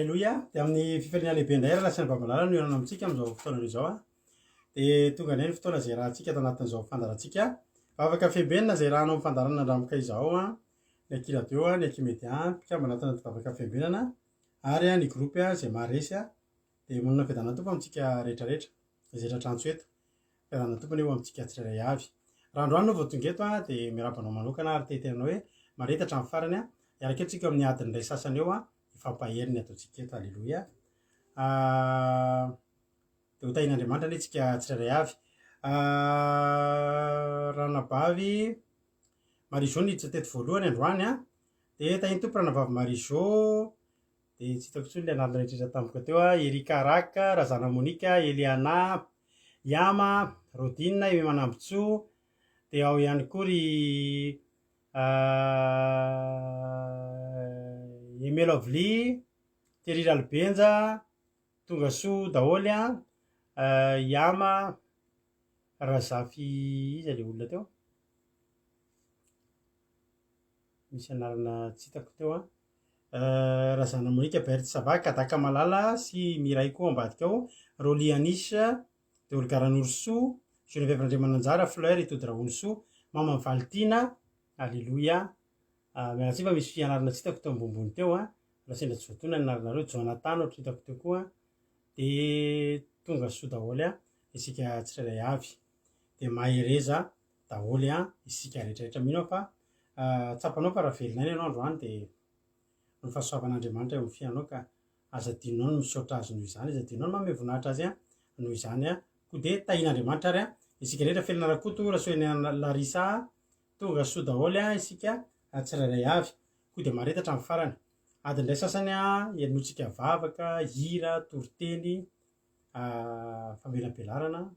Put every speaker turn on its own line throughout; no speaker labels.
Aleloia. Dia amin'ny fifaliana lehibe indray raha sy ny babalala no iarana amintsika amin'izao fotoana izao a. Dia tonga indray ny fotoana izay rahantsika ato anatin'izao fandarantsika. Vavaka fehembenana izay rahanao amin'ny fandarana andramika izao a. Ny akiradio a, ny akimedia, mpikambana ato anaty vavaka fehembenana ary ny gropy izay maharesy a. Dia monina fiadanana tompo amintsika rehetrarehetra izay tratrantsy eto. Fiadanana tompony eo amintsika tsirairay avy. Raha androany no vao tonga eto a dia miarabanao manokana ary tetenanao hoe maretatra amin'ny farany a. Iaraka antsika amin'ny adiny iray sasany eo a. Ifampaheriny ataontsika eto. Aleloia. Dia ho tahin'Andriamanitra anie tsika tsirairay avy. Ranabavy Marizô niditra teto voalohany androany a. Dia tahiny tompo ranabavy Marizô. Dia tsy hitako intsony ilay analina rehetrarehetra tampoka teo a. Erika Raka, Razana Monika, Eliana, Yama, Rodine, Emy Manambotsoa. Dia ao ihany koa ry Emelovli, Thierry Ralbenja, Tongasoa daholo a. Yama, Razafy, iza ilay olona teo? Misy analana tsy hitako teo a. Razana Monika, Berty Savaka, Daka Malala sy Miray koa ambadika ao. Roli Anisa, dia Olga Ranorosoa, Geneviève Andriamananjara, Fleur Itodrahonosoa, Mama Valtina. Aleloia. Mialatsy fa misy fianarana tsy hitako teo ambonimbony teo a. Raha sendra tsy voatona ny anaranareo. Jonathan ohatry hitako teo koa. Dia Tongasoa daholo a. Isika tsirairay avy. Dia Mahereza daholo a. Isika rehetrarehetra mino fa tsapanao fa raha velonay ianao androany dia ny fahasoavan'Andriamanitra eo amin'ny fiainanao ka aza dinonao no misaotra azy noho izany, aza dinonao no manome voninahitra azy a noho izany a. Koa dia tahin'Andriamanitra ary a. Isika rehetra felina rakoto rasoena Larisa Tongasoa daholo a. Isika tsirairay avy. Koa dia maretatra amin'ny farany. Adiny iray sasany a ianotsika vavaka, hira, toriteny, famelampelarana.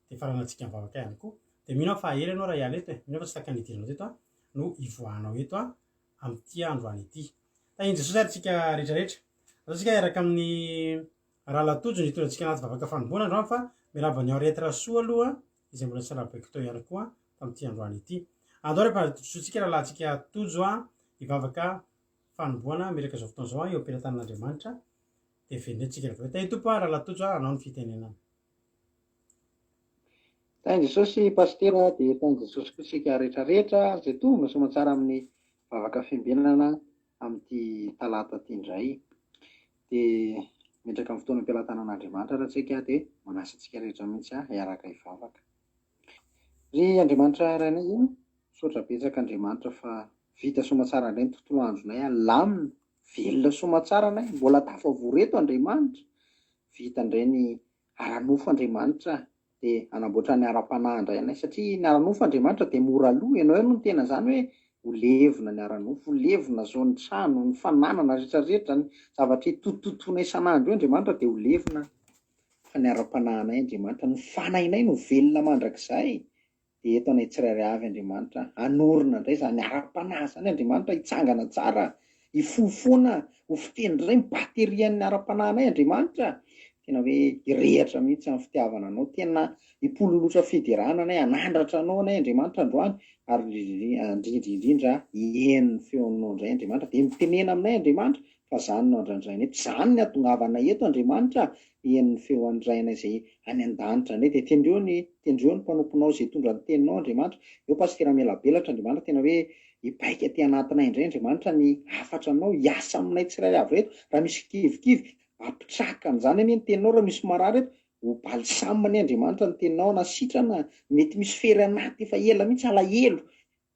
Dia faranantsika amin'ny vavaka ihany koa. Dia mino aho fa ela ianao raha hiala eto e. Mino aho fa tsy taka nidiranao teto a no ivoahanao eto a amin'ity androany ity. Tahian Jesosy ary tsika rehetrarehetra. Ataontsika iaraka amin'ny Rahalatojo nitorantsika anaty vavaka fanomboana androany fa mirava ny Henriette soa aloha izay mbola tsy rahabaiko teo ihany koa tamin'ity androany ity. Andao rehefa tojotsika rahalahintsika tojo a hivavaka fanomboana miraka izao fotoana izao eo am-pelatanan'Andriamanitra. Dia venentsika rehefa avy. Tahin tompo a Rahalatojo a, anao ny fitenenana.
Tahin Jesosy pastera dia tahin Jesosy koa isika rehetrarehetra izay tonga somatsara amin'ny vavaka fiambenana amin'ity talata ity indray. Dia mientraka amin'ny fotoana am-pelatanan'Andriamanitra raha tsika dia manasa antsika rehetra mihitsy a hiaraka hivavaka. Ry Andriamanitra iray io, misaotra betsaka Andriamanitra fa vita somatsara indray ny tontolo andronay a, lamina, velona somatsara anay, mbola tafavoreto Andriamanitra, vita indray ny aranofo Andriamanitra dia anamboatra ny ara-panahy indray anay, satria ny aranofo Andriamanitra dia mora aloha. Ianao no tena izany hoe ho levona ny aranofo, ho levona zao ny trano, ny fananana rehetrarehetra, ny zavatra tototoina isan'andro io Andriamanitra dia ho levona. Fa ny ara-panahy anay Andriamanitra, ny fanahinay no velona mandrakizay. Dia eto anay tsirairay avy Andriamanitra, anorina indray izany ara-panahy izany Andriamanitra hitsangana tsara, hifofoana, ho fitendry ny baterian'ny ara-panahynay Andriamanitra. Tena hoe hirehatra mihitsy amin'ny fitiavana anao, tena hipololotra fiderana anay, hanandratra anao anay Andriamanitra androany, ary indrindra hien'ny feonao indray Andriamanitra, dia mitenena aminay Andriamanitra fa izany no andrandraina eto, izany ny atongavanay eto Andriamanitra, hien'ny feo andrainay izay any an-danitra indray. Dia tendreo ny mpanomponao izay hitondra ny teninao Andriamanitra. Eo pastera Melabelatra Andriamanitra, tena hoe hipaika aty anatinay indray Andriamanitra ny hafatra anao, hiasa aminay tsirairay avy reto. Raha misy kivikivy apitraka an'izany anie ny teninao, raha misy marary eto ho balisaminy Andriamanitra ny teninao, na sitrana mety misy fery anaty efa ela mihitsy alahelo,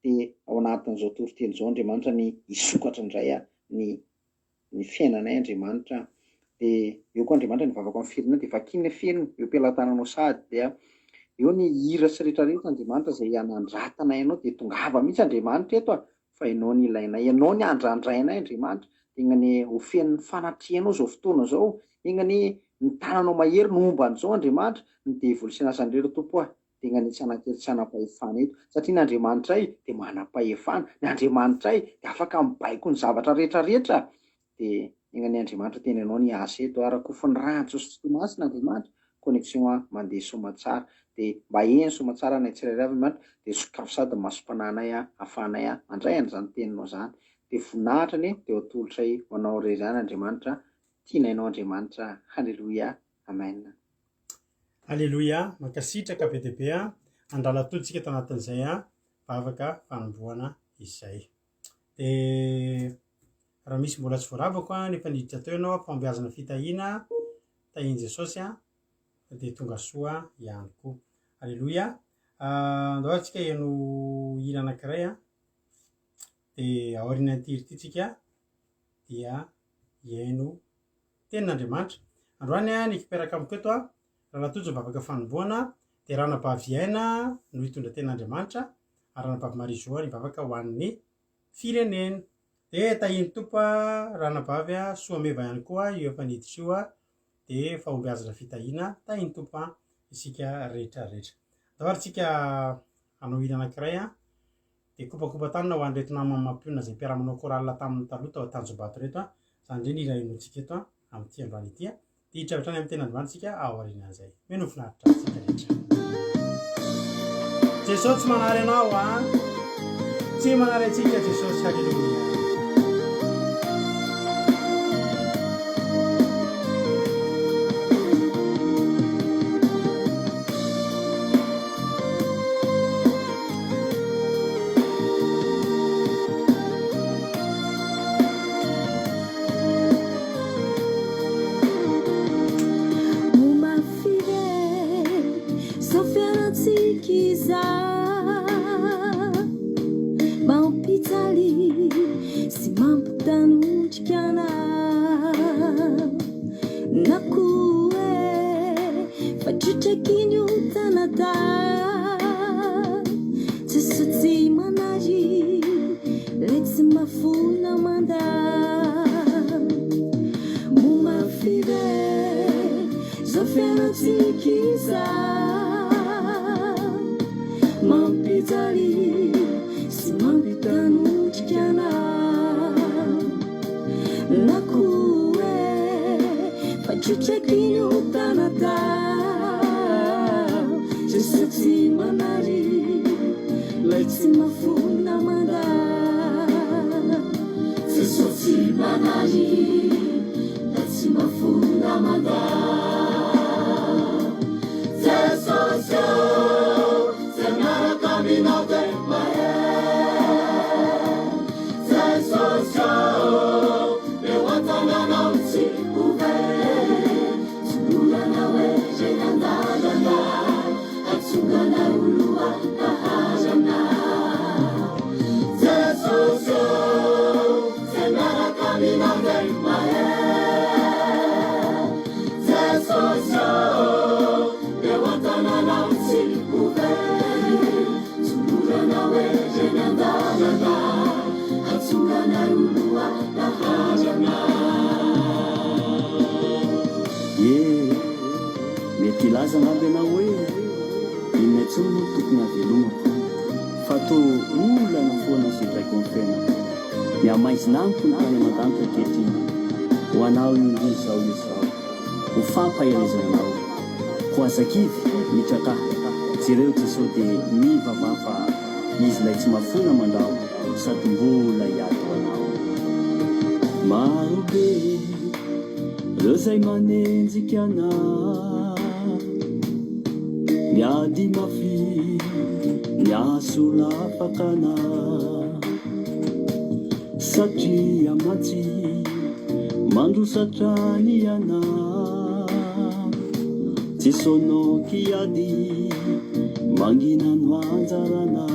dia ao anatin'izao toriteny izao Andriamanitra ny hisokatra indray ny fiainanay Andriamanitra. Dia eo koa Andriamanitra ny vavaka amin'ny firenena dia vakiny ny firenena eo am-pelatananao sady, dia eo ny hira sy rehetrarehetra Andriamanitra izay hanandratanay ianao, dia tongava mihitsy Andriamanitra eto a, fa ianao ny ilainay, ianao ny andrandrainay Andriamanitra. Ingany hofen'ny fanatrianao izao fotoana izao, ingany ny tananao mahery no omban'izao Andriamanitra, ny devoly sy nasan'ireo tompo a, dia ingany tsy anankely tsy anam-pahefana eto, satria ny Andriamanitra dia manam-pahefana, ny Andriamanitra dia afaka mibaiko ny zavatra rehetrarehetra. Dia ingany Andriamanitra tena ianao ny asa eto, arakofon'ny rano Jesosy masina Andriamanitra, connexion mandeha somatsara. Dia mba heny somatsara anay tsirairay Andriamanitra, dia sokafo sady masompananay hafanay mandray an'izany teninao izany. Dia voninahitra anie dia ho atolotray ho anao iray izany Andriamanitra, tiana ianao Andriamanitra. Halleloia, amen.
Alleloia, mankasitraka be dia be andrala tolontsika tanatin'izay vavaka fanombohana izay. Dia raha misy mbola tsy voaravako nefa niditra teo ianao fambeazana fitahiana tahiny Jesosy dia tonga soa ihany koa. Alleloia. Andao antsika hihaino hina anankiray dia aorianan'ity ity dia hihaino tenin'Andriamanitra. Androany nikiperaka amiko eto Rahalatojo vavaka fanombohana dia Ranabavy no hitondra tenin'Andriamanitra ary Ranabavy Marizoa nivavaka ho an'ny firenena. Dia tahiny tompo Ranabavy Soameva ihany koa io efa niditra io dia fahombiazana fitahiana tahiny tompo isika rehetrarehetra. Davaritsika hanao hina anankiray dia kopakopa tanana ho an'ireto namana mampiona izay mpiara-manao koralina tamin'ny taloha tao Tanjombato reto izany indray ny hina hinoantsika eto amin'ity androany ity. Dia hiditra avy hatrany amin'ny tenin'Andriamanitra isika ao aorianan'izay. Meno finaritra isika rehetra. Jesosy tsy manary anao tsy manary antsika Jesosy. Halleluia.
Mety laza ngamby anao hoe inona intsony no tokony havelomako fa to olana foana sy draiko amin'ny fiainako. Miamaizina amiko ny tany aman-danitra ankehitriny ho anao indrindra izao izao ho fampahelezana anao ho azakivy mitraka jereo Jesosy dia mivavah fa izy ilay tsy mafona mandao sady mbola hiato anao. Maro be ireo izay manenjika anao miady mafy miasolafaka anao satria matsy mandrosatrany anao tsy sonao kiady manginano anjarana.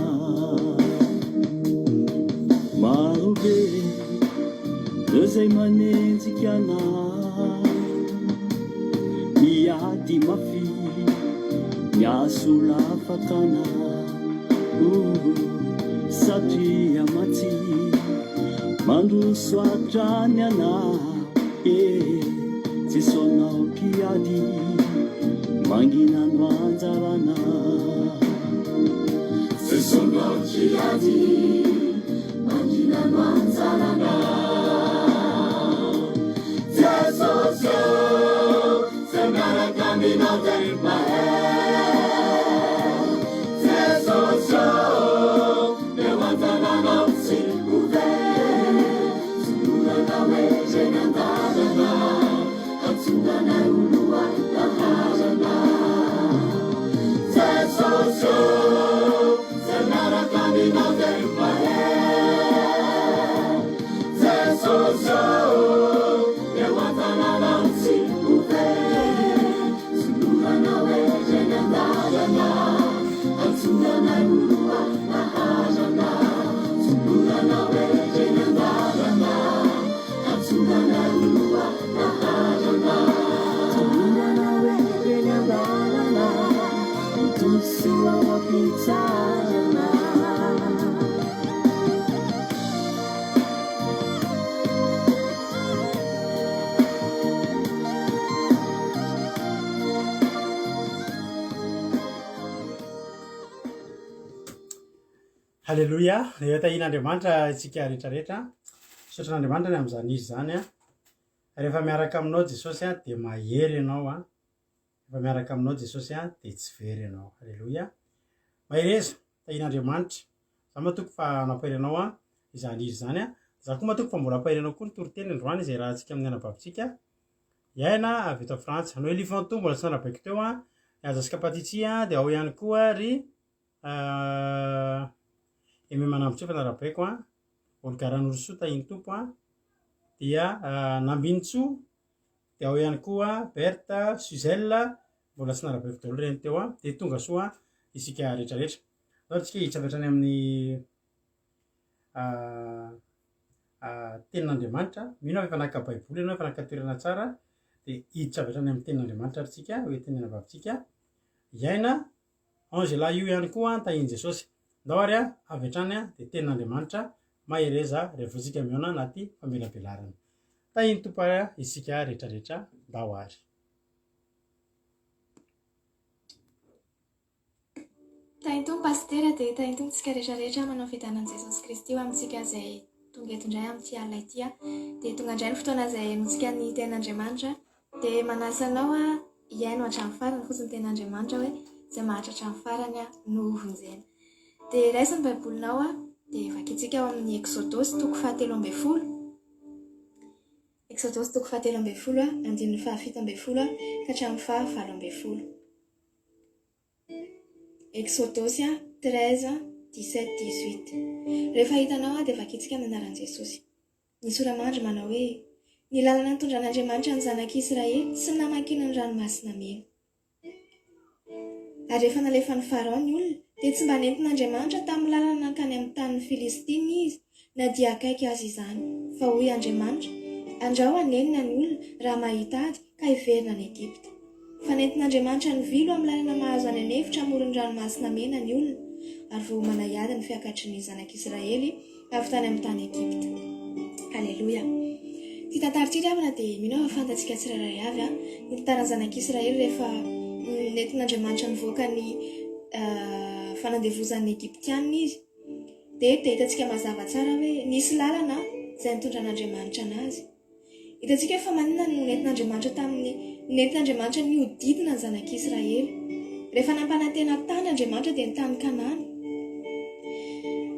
Maro be ireo izay manenjika anao miady mafy miasolafaka anao satria matsy mandrosoatrany anao tsy sonao kiady manginano anjarana. Tsy sonao kiady manginano anjarana. Jesosy zay miaraka aminao dia mahay. Jesosy eo an-tanànao tsy ho very, tsy oranao hoe zay nandalana
Halleloia, rehefa tahian'Andriamanitra itsika rehetrarehetra, sotran'Andriamanitra ny amin'izany izy zany a. Rehefa miaraka aminao Jesosy a dia mahery ianao a. Rehefa miaraka aminao Jesosy a dia tsy very ianao. Halleloia. Mahireza tahian'Andriamanitra. Za matoko fa nampahery anao a izany izy zany a. Za koa matoko fa mbola ampahery anao koa ny toriteny androany izay raha antsika amin'ny anabavitsika. Iaina avy eto Frantsa. Anao Elifanto mbola tsy nanabaiko teo a. Azasika Patitsia dia ao ihany koa ry eme manambotry efa narabaiko a. Olo-garan'Orosoa tahiny tompo a. Dia Nambinitsoa dia ao ihany koa Berta, Suzelle mbola tsy narabaiko daholo reny teo a. Dia tonga soa isika rehetrarehetra. Zao tsika hiditra avy hatrany amin'ny tenin'Andriamanitra. Mino efa naka baiboly ianao efa naka toerana tsara dia hiditra avy hatrany amin'ny tenin'Andriamanitra ary tsika hoentiny anabavitsika. Iaina Angela io ihany koa tahiny Jesosy. Ndao ary avy hatrany dia tenin'Andriamanitra mahireza rehefa tsika mihaona anaty famelabelarana. Tahiny tompo isika rehetrarehetra ndao ary.
Tahiny tompo pastera dia tahiny tompo tsika rehetrarehetra manao fidanan Jesosy Kristy io amintsika izay tonga eto indray amin'ity alina ity a. Dia tonga indray ny fotoana izay amintsika ny tenin'Andriamanitra dia manasa anao a hiaino hatramin'ny farany fotsiny tenin'Andriamanitra hoe izay maharitra hatramin'ny farany a no vonjena. Dia raisin'ny baibolinao a dia vakintsika ao amin'ny Exodosy toko 17. Exodosy toko 17 a andininy 17 ka hatramin'ny 19. Exodosy 13:17-18. Rehefa hitanao a dia vakintsika amin'ny anaran'i Jesosy. Ny soramandry manao hoe ny lalana nitondran'Andriamanitra ny zanak'Israely sy namakiana ny ranomasina mena. Ary rehefa nalefa ny Farao ny olona dia tsy mba nentin'Andriamanitra tamin'ny lalana nankany amin'ny tanin'ny Filistina izy na dia akaiky azy izany, fa hoy Andriamanitra, andrao anenina ny olona raha mahita ady ka hiverina any Egipta. Fa nentin'Andriamanitra ny vilo amin'ny lalana mahazo any anefitra amoron'ny ranomasina mena ny olona, ary vao manayady ny fiakatry ny zanak'Israely avy tany amin'ny tany Egipta. Halleloia. Ty tantara ty ravina dia mino fa fantatsika tsirairay avy ny tantaran'ny zanak'Israely rehefa nentin'Andriamanitra nivoaka ny fanandevozan'ny Egyptianina izy. Dia hitantsika mazava tsara hoe nisy lalana izay nitondran'Andriamanitra anazy. Hitantsika fa manina no nentin'Andriamanitra tamin'ny nentin'Andriamanitra ny hodidina ny zanak'Israely. Rehefa nampanantena tany Andriamanitra dia ny tany Kanana.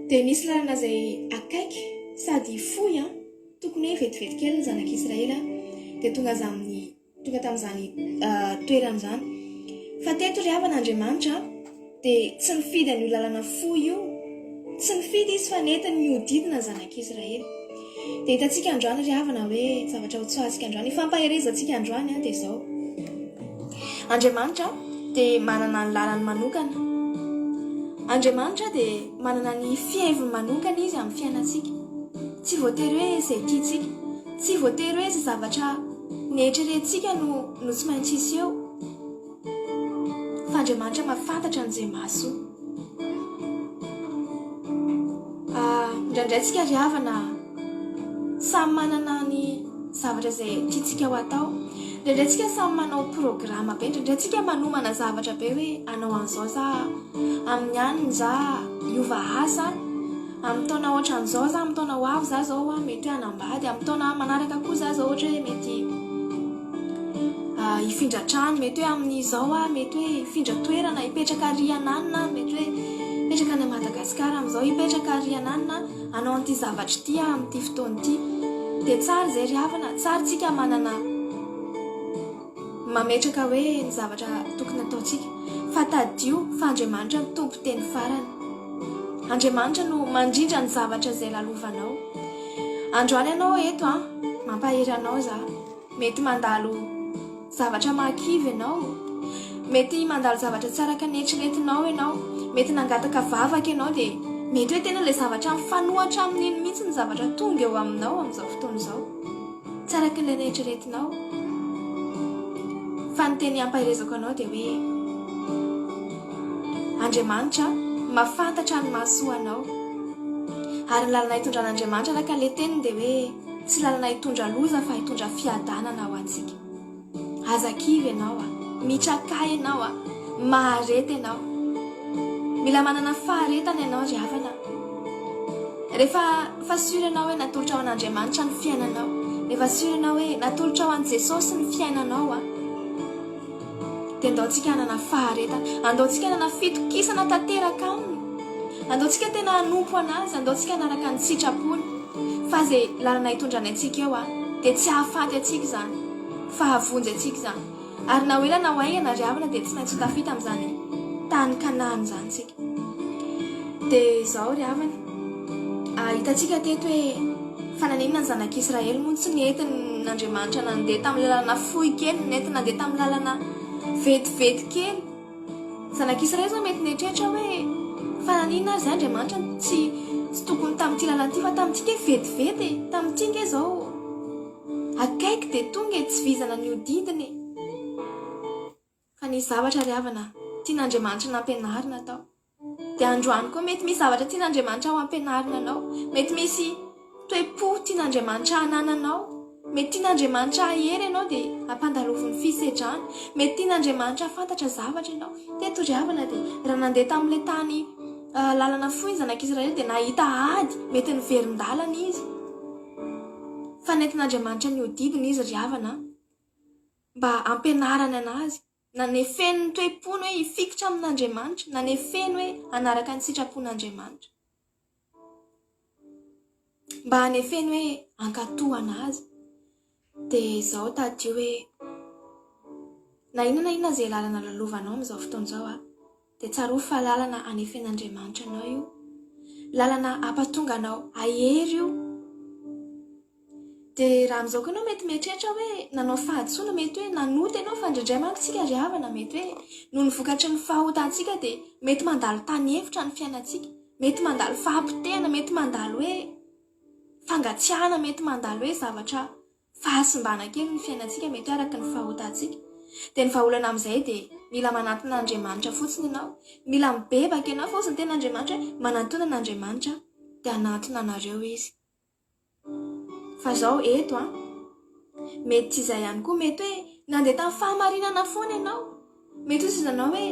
Dia nisy lalana izay akaiky sady fohy tokony hoe vetivety kely ny zanak'Israely dia tonga tamin'izany toerana izany. Fa teto ry havan'Andriamanitra dia tsy nifidy an'io lalana fohy io, tsy nifidy izy fa nentiny ny hodidina ny zanak'Israely. Dia hitantsika androany ry havana hoe zavatra ho tsoahitsika androany, ifamparezantsika androany dia izao. Andriamanitra dia manana ny lalany manokana. Andriamanitra dia manana ny fihaivony manokana izy amin'ny fiainantsika. Tsy voatery hoe izay tiantsika, tsy voatery hoe izay zavatra nieritreretintsika no tsy maintsy hisy eo. Fa Andriamanitra mahafantatra an'izay mahasoa. Indraindray tsika ry havana samy manana ny zavatra izay tiantsika ho atao. Indraindray tsika samy manao programa be, indraindray tsika manomana zavatra be hoe anao an'izao za amin'ny aniny za hiova asa, amin'ny taona ohatran'izao za amin'ny taona ho avy za zao mety hoe hanambady, amin'ny taona manaraka koa za zao ohatra hoe mety hifindra trano, mety hoe amin'izao mety hoe hifindra toerana, hipetraka ary ananina, mety hoe hipetraka any Madagasikara amin'izao, hipetraka ary ananina anao an'ity zavatra ity amin'ity fotoana ity. Dia tsara izay ry havana, tsara tsika manana mametraka hoe ny zavatra tokony ataontsika, fa tadio fa Andriamanitra ny tompo teny farany. Andriamanitra no mandrindra ny zavatra izay lalovanao. androany ianao eto mampahery anao za mety mandalo zavatra makivy ianao mety mandalo zavatra tsara ka nieritreretinao ianao mety nangataka vavaka ianao dia mety hoe tena ilay zavatra mifanohatra amin'iny mihitsy ny zavatra tonga eo aminao amin'izao fotoana izao tsara ka ilay nieritreretinao fa ny teny ampahirezako anao dia hoe Andriamanitra mafantatra ny mahasoanao ary ny lalana hitondran'Andriamanitra araka ilay teniny dia hoe tsy lalana hitondra loza fa hitondra fiadanana ho antsika azakivy ianao mitrakay ianao maharety ianao mila manana faharetana ianao ry havana rehefa fasura ianao hoe natolotra ao an'Andriamanitra ny fiainanao rehefa fasura ianao hoe natolotra ao an' Jesosy ny fiainanao dia andaontsika hanana faharetana andaontsika hanana fitokisana tanteraka aminy andaontsika tena hanompo anazy andaontsika hanaraka ny sitrapony fa zay lalana hitondrany antsika eo dia tsy hahafaty atsika izany fa havonjy atsika izany ary na hoelana ho aingana ry havana dia tsy maintsy tafita amin'izany tany kanany izany tsika dia izao ry havana hitantsika teto hoe fananinona ny zanak'Israely moa tsy nentin'Andriamanitra nandeha tamin'ny lalana fohy kely nentina nandeha tamin'ny lalana vetivety kely zanak'Israely zao mety netrehitra hoe fananinona azy Andriamanitra tsy tokony tamin'ity lalana ity fa tamin'ity ke vetivety tamin'ity nge zao akaiky dia tonga tsy vizana ny odidiny fa ny zavatra ry havana tian'Andriamanitra nampianarina tao dia androany koa mety misy zavatra tian'Andriamanitra ho ampianarina anao mety misy toe-po tian'Andriamanitra hanananao mety tian'Andriamanitra ahery ianao dia ampandaloviny fisedrana mety tian'Andriamanitra fantatra zavatra ianao teto ry havana dia raha nandeha tamin'ilay tany lalana fohy zanak'Israely dia nahita ady mety ny verin-dalana izy fa nentin'Andriamanitra ny odidiny izy ry havana mba ampianarana anazy nanefeny ny toe-pony hoe hifikitra amin'Andriamanitra nanefeny hoe hanaraka ny sitrapon'Andriamanitra mba hanefeny hoe hankatohana azy dia izao tadio hoe na inona izay lalana lalovanao amin'izao fotoana izao dia tsara ho fa lalana hanefen'Andriamanitra anao io lalana hampatonga anao ahery io dia raha amin'izao koa ianao mety mieritreritra hoe nanao fahadsoana mety hoe nanoty ianao fa indraindray manko tsika ry havana mety hoe noho ny vokatry ny fahotantsika dia mety mandalo tany hevitra ny fiainantsika mety mandalo fahampitehana mety mandalo hoe fangatsiahana mety mandalo hoe zavatra fahasimbana kely ny fiainantsika mety araka ny fahotantsika dia ny vahaolana amin'izay dia mila mananton'Andriamanitra fotsiny ianao mila mibebaka ianao fotsiny ten'Andriamanitra hoe manantona an'Andriamanitra dia hanantona anareo izy fa izao eto mety tsy izay ihany koa mety hoe nandeha tamin'ny fahamarinana foana ianao mety ho sizanao hoe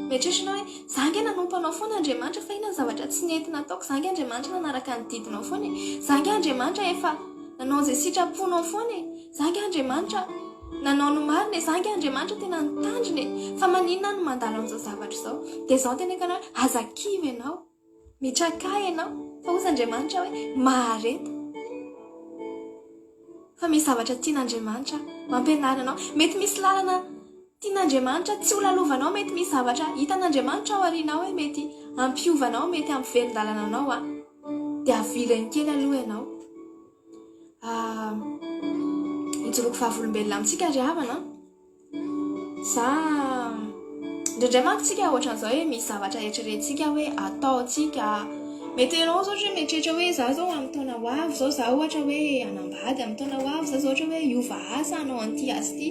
mieritreritrana hoe za nge nanompo anao foana Andriamanitra fa inona ny zavatra tsy nentina ataoko za nge Andriamanitra nanaraka ny didinao foana za nge Andriamanitra efa nanao izay sitraponao foana za nge Andriamanitra nanao no marina za nge Andriamanitra tena nitandrina fa maninona no mandalo amin'izao zavatra izao dia izao tena kanao azakivy ianao mitrakay ianao fa ozy Andriamanitra hoe mahareta fa misy zavatra tian'Andriamanitra mampianarina anao mety misy lalana tian'Andriamanitra tsy ho lalovanao mety misy zavatra hitan'Andriamanitra ao aorianao hoe mety ampiovanao mety ampivelin-dalana anao dia avilany kely aloha ianao hijoroako fahavolombelona amintsika ry havana za indraindray manko tsika ohatran'izao hoe misy zavatra eritreretintsika hoe ataontsika mety ianao zao ohatra mieritreritra hoe za zao amin'ny taona ho avy zao za ohatra hoe hanambady amin'ny taona ho avy za zao ohatra hoe hiova asa hanao an'ity asy ity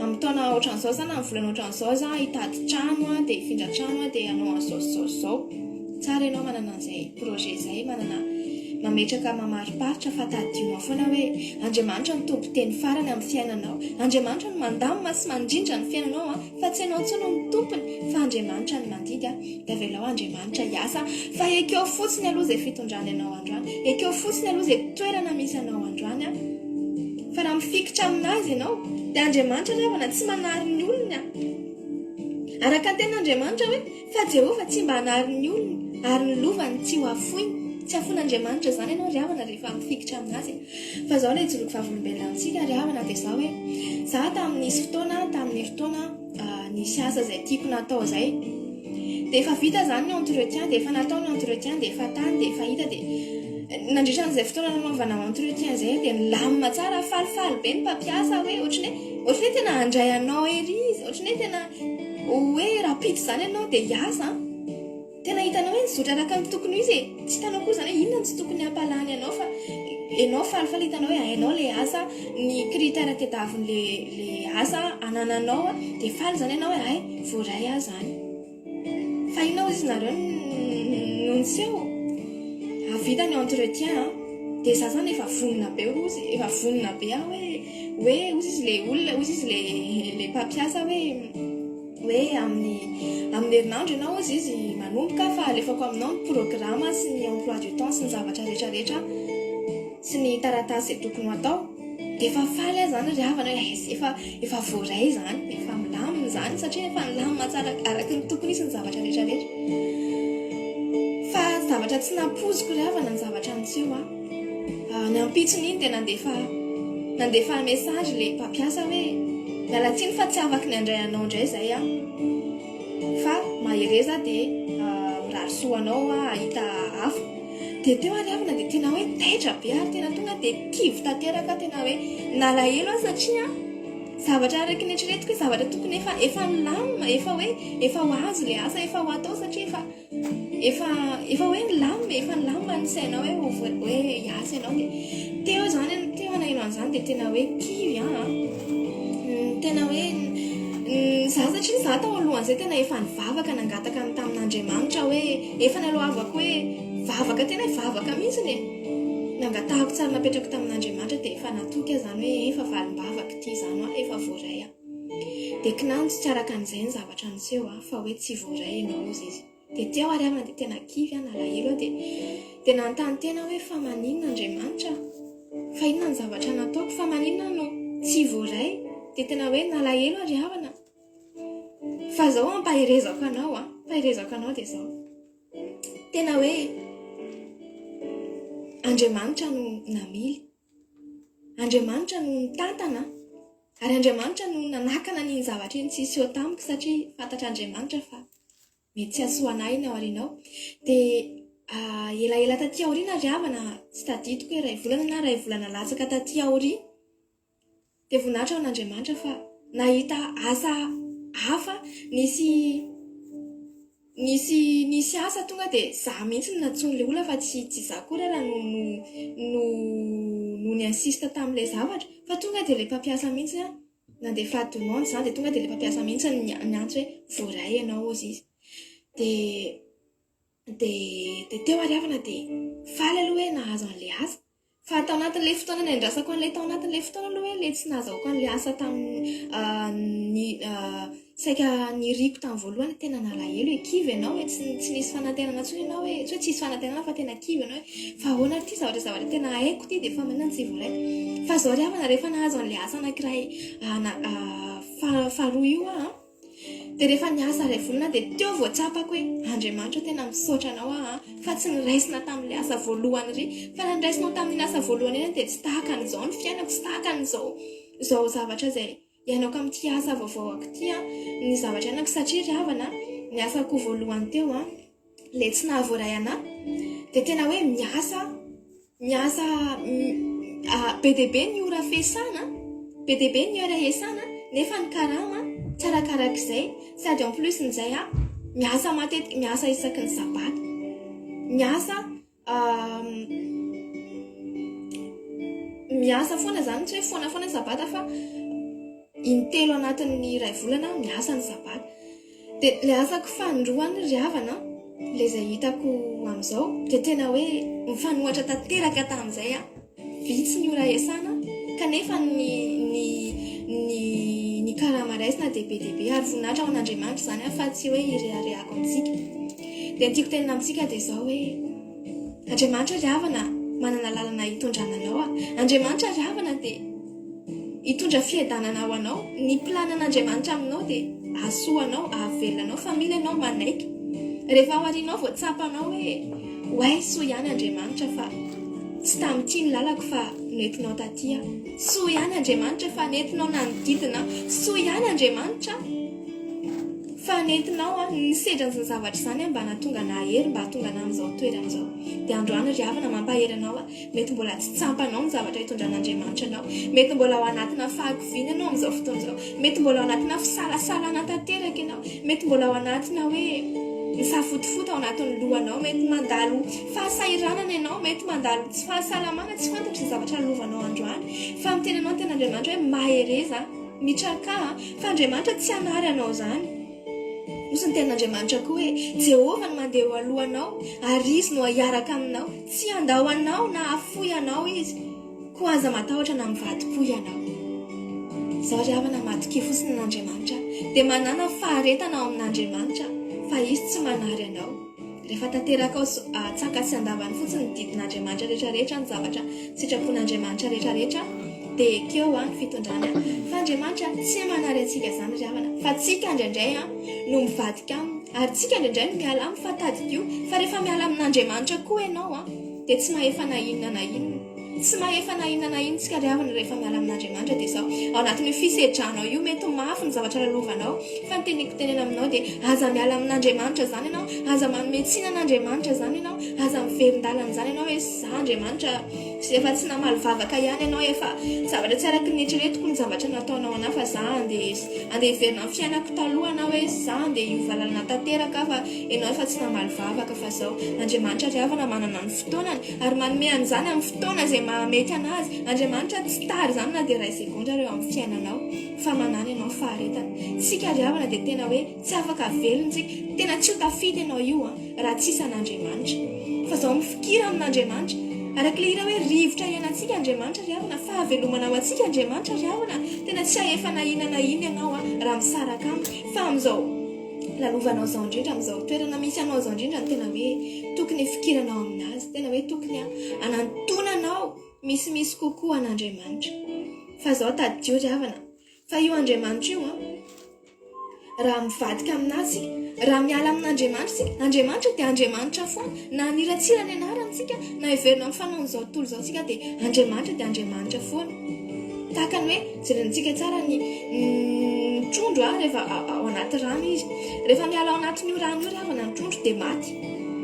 amin'ny taona ohatran'izao zany amin'ny volana ohatran'izao za hitady trano dia hifindra trano dia hanao an'izao tsara ianao manana an'izay projet izay manana mametraka mamariparitra fa tadionao foana hoe Andriamanitra ny tompo teny farany amin'ny fiainanao Andriamanitra no mandamina sy mandrindra ny fiainanao fa tsy ianao intsony ny tompony fa Andriamanitra ny mandidy dia avelao Andriamanitra hiasa fa ekeo fotsiny aloha izay fitondrany anao androany ekeo fotsiny aloha izay toerana misy anao androany fa raha mifikitra aminazy ianao dia Andriamanitra ravana tsy manary ny olona araka ny ten'Andriamanitra hoe fa Jehova tsy mba hanary ny olona ary ny lovany tsy ho afoiny tsy afon'Andriamanitra zany ianao ry havana rehefa mifikitra aminazy fa izao ilay hijoroako fahavolombelona amintsika ry havana dia izao hoe za tamin'nisy fotoana tamin'ny fotoana nisy asa izay tiako natao izay dia efa vita zany ny entretien dia efa natao ny entretien dia efa tany dia efa hita dia nandritra n'izay fotoana nanaovana entretien zay dia milamina tsara falifaly be ny mpampiasa hoe ohatrany hoe tena handray anao ery izy, ohatrany hoe tena hoe rapide zany ianao dia hiasa tena hitanao hoe nizotra araka ny tokony izy tsy hitanao koa zany hoe inona tsy tokony hampalany anao fa ianao falifaly hitanao hoe hainao le asa ny critère tediavin'le asa anananao dia faly zany ianao hoe ay voaray ahy zany fa inao izy nareo nonseho avita ny entretien dia za zany efa vonona be ozy efa vonona be aho hoe ozy izy le olona ozy izy le mpampiasa hoe amin'ny herinandro ianao ozy izy manomboka fa alefako aminao ny programme sy ny emploi du temps sy ny zavatra rehetrarehetra sy ny taratasy tokony atao dia efa faly ahy zany ry havana hoe efa voaray zany efa milamina zany satria efa milamina tsara araka ny tokony izy ny zavatra rehetrarehetra fa zavatra tsy nampoziko ry havana ny zavatra niseho ny ampitsony iny dia nandefa message le mpampiasa hoe mialatsiny fa tsy afaka ny andray anao indray zay fa mahereza dia mirarosoanao ahita hafa dia teo ary havana dia tena hoe taitra be ary tena tonga dia kivy tanteraka tena hoe nalahelo aho satria zavatra araiky ny eritreretiko hoe zavatra tokony efa milamina efa ho azo le asa efa ho atao satria efa hoe milamina ny sainao hoe hiasa ianao dia teo anahino an'izany dia tena hoe kivy tena hoe za satria za tao alohan'izay tena efa nivavaka nangataka ny tamin'Andriamanitra hoe efa nalohavako hoe vavaka tena vavaka mihitsy nangatahako tsara napetrako tamin'Andriamanitra dia efa natoky zany hoe efa valim-bavaka ity zany efa voaray dia kinano tsy araka an'izay ny zavatra niseho fa hoe tsy voaray ianao ozy izy dia teo ary havana dia tena kivy nalahelo dia nanontany tena hoe fa maninona Andriamanitra fa inona ny zavatra nataoko fa maninona no tsy voaray dia tena hoe nalahelo ary havana fa zao mpaherezako anao dia zao tena hoe Andriamanitra no namily, Andriamanitra no nitantana ary Andriamanitra no nanakana ny zavatra iny tsy iseho tamiko satria fantatr'Andriamanitra fa mety tsy asoanay iny ao arinao dia elaela taty aoriana ry havana tsy tadidiko hoe ray volana na ray volana latsaka taty aoriana dia voninahitra ao n'Andriamanitra fa nahita asa hafa nisy asa tonga dia za mihitsy no natsony le olona fa tsy za kory raha no ny insiste tamin'ilay zavatra fa tonga dia le mpampiasa mihitsy nandefa demande zany dia tonga dia le mpampiasa mihitsy ny antso hoe voaray ianao ozy izy dia teo ary havana dia faly aloha hoe nahazo an'ilay asa fa tao anatin'ilay fotoana ny andrasako an'ilay tao anatin'ilay fotoana aloha hoe le tsy nahazahoako an'ilay asa tamin'ny saika niriko tamin'ny voalohany tena nalahelo hoe kivy ianao hoe tsy nisy fanantenana tsony ianao hoe tsy hoe tsisy fanantenana fa tena kivy ianao hoe fa ahoana ty zavatra tena haiko ty dia fa manana tsy voalaiko fa zao ry havana rehefa nahazo an'ilay asa anankiray faharoa io dia rehefa niasa ray volana dia teo voatsapako hoe Andriamanitra tena misaotra anao fa tsy niraisina tamin'ilay asa voalohany ry fa na niraisinao tamin'iny asa voalohany eny dia tsy tahaka an'izao ny fiainako tsy tahaka an'izao zavatra izay ianako amin'ity asa vaovao ity ny zavatra ianako satria ry havana ny asako voalohany teo le tsy nahavoaray anahy dia tena hoe miasa be dia be ny ora fiasana be dia be ny ora iasana nefa ny karama tsarakarak'izay sady en plus n'izay miasa matetika miasa isaky ny sabata miasa foana zany tsy hoe foana ny sabata fa intelo anatin'ny ray volana miasa ny sabata dia le asako fandroany ry havana le zay hitako amin'izao dia tena hoe mifanohatra tanteraka tamin'izay vitsy ny ora iasana kanefa ny karama raisina dia be ary voninahitra ao an'Andriamanitra zany fa tsy hoe irehareako amintsika dia tiako tenina amintsika dia zao hoe Andriamanitra ry havana manana lalana hitondrana anao Andriamanitra ry havana dia hitondra fiadanana ao anao ny planan'Andriamanitra aminao dia asoanao avelanao fa mila anao manaiky rehefa ao arinao voatsapanao hoe soa ihany Andriamanitra fa tsy tamin'ity ny lalako fa nentinao taty soa ihany Andriamanitra fa nentinao nanodidina soa ihany Andriamanitra fa nentinao a ny sedran'izany zavatra izany mba natonga na hery mba hatonga na amin'izao toerana izao dia androany ry havana mampahery anao a mety mbola tsy tsampanao ny zavatra hitondran'Andriamanitra anao, mety mbola ao anatina fahagovina anao amin'izao fotoana izao, mety mbola ao anatina fisalasalana tanteraka ianao, mety mbola ao anatina hoe misafotofoto ao anatin'ny lohanao, mety mandalo fahasairanana ianao, mety mandalo tsy fahasalamana, tsy fantatry ny zavatra lovanao androany, fa miteny anao ny ten'Andriamanitra hoe mahereza mitraka fa Andriamanitra tsy hanary anao izany. Nosy ny ten'Andriamanitra koa hoe Jehova no mandeha eo alohanao ary izy no hiaraka aminao, tsy handao anao na hafoy anao izy, koa aza matahotra na mivadi-po ianao. Izao ry havana matoky fotsiny n'Andriamanitra dia manana faharetana ao amin'Andriamanitra fa izy tsy manary anao. Rehefa tanteraka tsaka sy andavany fotsiny ny didin'Andriamanitra rehetrarehetra, ny zavatra sitrapon'Andriamanitra rehetrarehetra, dia keo ny fitondrana fa Andriamanitra tsy manary antsika izany ry havana, fa tsika indraindray no mivadika aminy ary tsika indraindray no miala aminy fa tadidio, fa rehefa miala amin'Andriamanitra koa ianao dia tsy mahefa na inona na inona, tsy mahefa na inona na inona tsika ry havana rehefa miala amin'Andriamanitra dia izao ao anatin'ny fisedranao io mety mafy ny zavatra lalovanao, fa ny teniko tenena aminao dia aza miala amin'Andriamanitra izany ianao, aza manome tsina an'Andriamanitra izany ianao, aza miverin-dalana izany ianao hoe za Andriamanitra efa tsy namaly vavaka ihany ianao, efa zavatra tsy araky ny eritreretiko ny zavatra nataonao anahy fa za andeha hiverina amin'ny fiainako taloha na hoe za andeha hiova lalana tanteraka fa ianao efa tsy namaly vavaka. Fa zao Andriamanitra ry havana manana ny fotoanany ary manome an'izany amin'ny fotoana izay mahamety anazy. Andriamanitra tsy tary izany na dia iray sekondra eo amin'ny fiainanao fa manana ianao faharetana. Tsika ry havana dia tena hoe tsy afaka velontsika, tena tsy ho tafita ianao io raha tsisy an'Andriamanitra, fa zao mifikira amin'Andriamanitra araka ilay hira hoe rivotra iainantsika Andriamanitra ry havana, fahavelomana ho antsika Andriamanitra ry havana, tena tsy hahefa na inona na ina ianao raha misaraka aminy. Fa amin'izao lalovanao izao indrindra, amin'izao toerana misy anao izao indrindra, tena hoe tokony fikiranao aminazy, tena hoe tokony anantonanao misimisy kokoa an'Andriamanitra. Fa zao tadidio ry havana fa io Andriamanitra io raha mivadika aminazy, raha miala amin'Andriamanitra sika, Andriamanitra dia Andriamanitra foana, na niratsirany anarantsika na heverina amin'ny fanaony izao tontolo izao tsika dia Andriamanitra dia Andriamanitra foana. Tahaka ny hoe jerentsika tsara ny trondro rehefa ao anaty rano izy, rehefa miala ao anatin'io rano io ry havana ny trondro dia maty,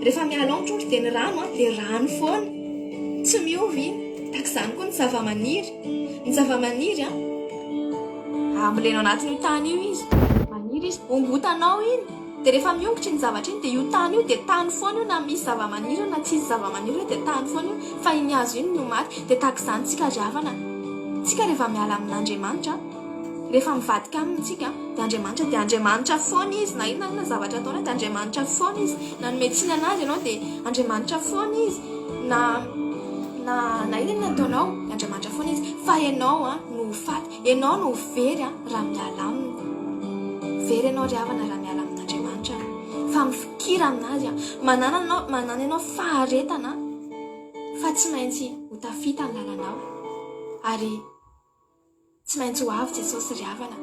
rehefa miala ao ny trondro dia ny rano dia rano foana, tsy miova iny. Tahaka izany koa ny zavamaniry, ny zavamaniry ambolena ao anatin'io tany io izy, maniry izy, ombotanao iny dia rehefa miongotry ny zavatra iny dia io tany io dia tany foana io, na misy zavamaniry na tsisy zavamaniry io dia tany foana io, fa iny hazo iny no maty. Dia tahaka izany tsika ry havana, tsika rehefa miala amin'Andriamanitra, rehefa mivadika amintsika dia Andriamanitra foana izy, na inona na zavatra ataona dia Andriamanitra foana izy, na nometsina anazy ianao dia Andriamanitra foana izy, na inona nataonao Andriamanitra foana izy, fa ianao no faty, ianao no very raha miala aminy, very ianao ry havana raha miala amin'Andriamanitra, fa mifikira aminazy manana ianao faharetana fa tsy maintsy ho tafita ny lalanao ary tsy maintsy ho avy Jesosy ry havana.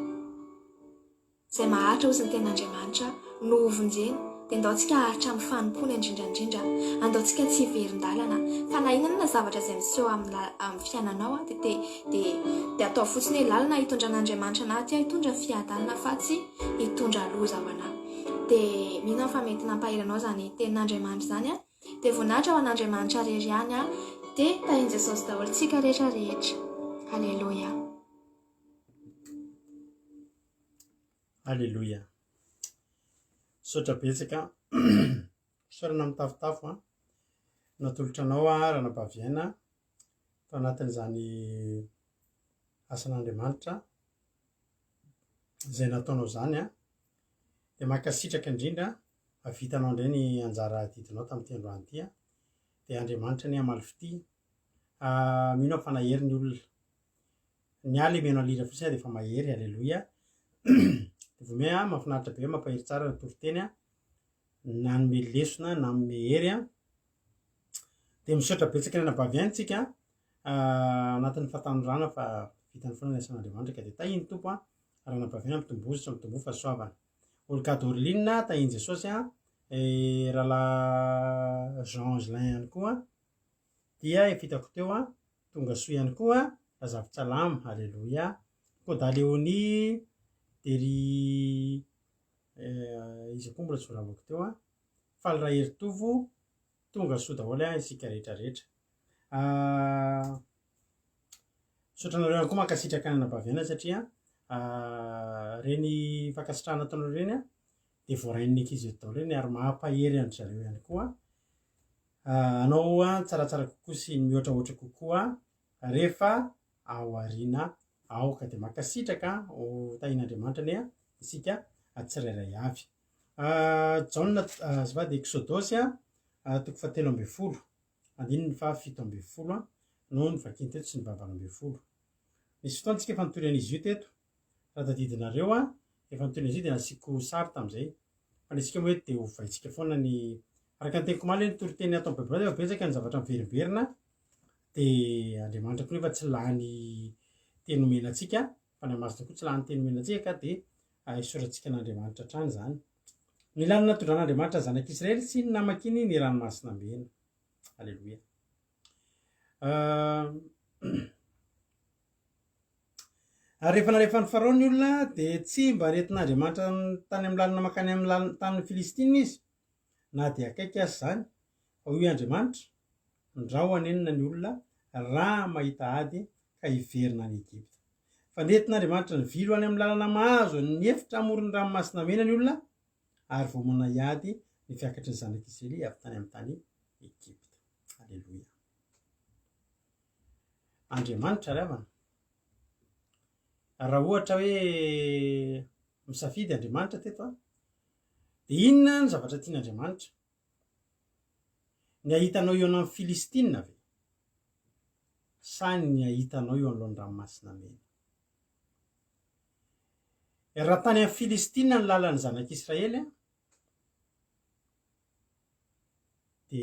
Izay maharitra ozy ny ten'Andriamanitra no hovonjena dia andaontsika haritra amin'ny fanompony indrindrandrindra, andaontsika tsy hiverin-dalana fa na inona na zavatra izay miseho amin'ny fiainanao dia atao fotsiny hoe lalana hitondran'Andriamanitra anaty, hitondra fiadanana fa tsy hitondra loza ho anahy. Dia mino fa mety nampahery zany tenin'Andriamanitra zany dia voninahitra ho an'Andriamanitra rery ihany dia tahin' Jesosy daholo tsika rehetra rehetra. Haleloia.
Haleloia. Sotra betsaka sorana mitafotafo natolotra anao ranam-pahaviana tao anatin'izany asan'Andriamanitra izay nataonao izany dia mankasitraka indrindra avitanao indray ny anjara didinao tamin'ity androany ity dia Andriamanitra ny hamaly fity. Mino fa nahery ny olona ny aly menao lira fotsiny dia efa mahery. Haleloia. Vome mahafinaritra be mampahery tsara ny toriteny nanome lesona nanome hery dia misaotra betsaka ny anam-pahaviantsika anatin'ny fahatanorana fa vitany foana ny asan'Andriamanitra ka dia tahiny tompo ranam-pahaviana mitombozitra mitombo fahasoavana. Olokadorlinina tahiny Jesosy rahalahy Jean Angelin ihany koa dia vitako teo tonga soa ihany koa Razafintsalama. Haleloia. Koda Leonie Dery izy koa mbola tsoravako teo faly raha heritovo tonga soa daholo isika rehetrarehetra. Sotranareo ihany koa mankasitraka any anabaviana satria reny fankasitrahana ataonareo reny de voarain'ny ankizy eto daholo reny ary mampahery andry zareo ihany koa. Anao tsaratsara kokoa sy mihoatrahoatra kokoa rehefa ao aoriana aoka de mankasitraka ho tahin'Andriamanitra ane isika tsirairay avy. Jaona azafady Exodosy toko 17 andininy fa 17 no nivakiny teto sy ny 20. Misy fotoantsika efa nitorany izy io teto raha tadidinareo efa nitorany izy io de nasiko sary tam'izay fa nisika hoe de hovaitsika foana ny araka ny teniko maly toriteny atao baiboly efa betsaka ny zavatra miveriberina de Andriamanitra koa nefa tsy lany teny omena antsika fa ny masina koa tsy lany teny omena antsika ka de isoratsika n'Andriamanitra hatrany zany. Ny lalina tondran'Andriamanitra zanak'Israely sy ny namakiny ny ranomasina mena. Alleluia. Rehefa narefa ny Farao ny olona de tsy mba retin'Andriamanitra tany amin'ny lalina makany amin'ny tanin'ny Filistina izy na de akaiky azy zany fa hoy Andriamanitra ndrao anenina ny olona raha mahita ady ka hiverina any Egypta. Fa netin'Andriamanitra ny vilo any amin'ny lalana mahazo ny efitra amoron'ny ranomasina mena ny olona ary vao manaiady ny fiakatry ny zanak'Israely avy tany amin'ny tany Egypta. Alleluia. Andriamanitra ravana. Raha ohatra hoe misafidy Andriamanitra teto de inona ny zavatra tian'Andriamanitra? Ny ahitanao eo amin'ny Filistina ve? Sa ny ahitanao eo anoloan'ny ranomasina mena? Raha tany amin'ny Filistina ny lalan'ny zanak'Israely de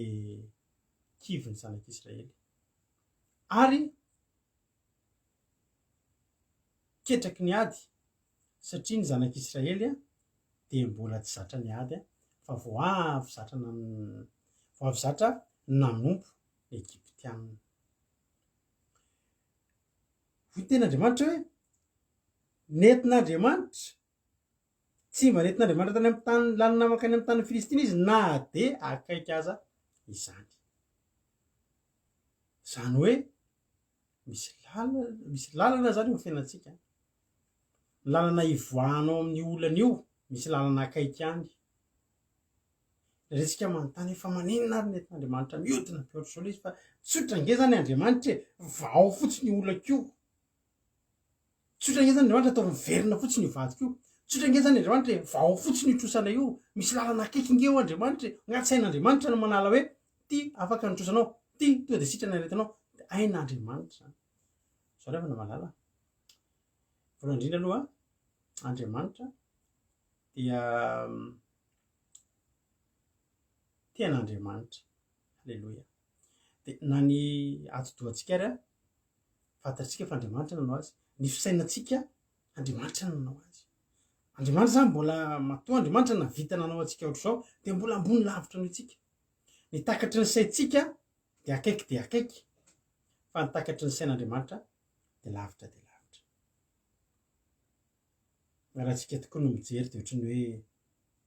kivy ny zanak'Israely ary ketraky ny ady satria ny zanak'Israely de mbola tsy zatra ny ady fa vao avy zatra nanompo ny Egyptianina. Hoy ten'Andriamanitra hoe netin'Andriamanitra tsy mba netin'Andriamanitra tany amin'ny tany lalina makany amin'ny tany Filistina izy na de akaiky aza izany. Zany hoe misy lalana zany eo fiainantsika. Lalana ivoahanao amin'ny olana io misy lalana akaiky any. Resika manontany fa maninona ary netin'Andriamanitra mihodina Piotr zao izy fa tsotra nge zany Andriamanitra vao fotsiny olako io. Tsotra nge zany Andriamanitra atao miverina fotsiny io vadiko io. Tsotra nge zany Andriamanitra vao fotsiny itrosana io. Misy lalana akaiky nge eo Andriamanitra. Gn'atsain'Andriamanitra no manala hoe ty afaka nitrosanao, ty to de sitrana aretinao. De ain'Andriamanitra zany. Zao refa na malala. Voalohany indrindra aloha Andriamanitra dia ten'Andriamanitra. Alleluia. De na ny atodohantsika ary fantatsika fa Andriamanitra nanao azy. Ny fisainantsika Andriamanitra nanao azy. Andriamanitra zany mbola matoa Andriamanitra navita nanao antsika ohatr'izao de mbola ambony lavitra noho itsika. Ny takatry ny saintsika de akaiky fa ny takatry ny sain'Andriamanitra de lavitra de lavitra. Raha antsika tokoa no mijery de ohatrany hoe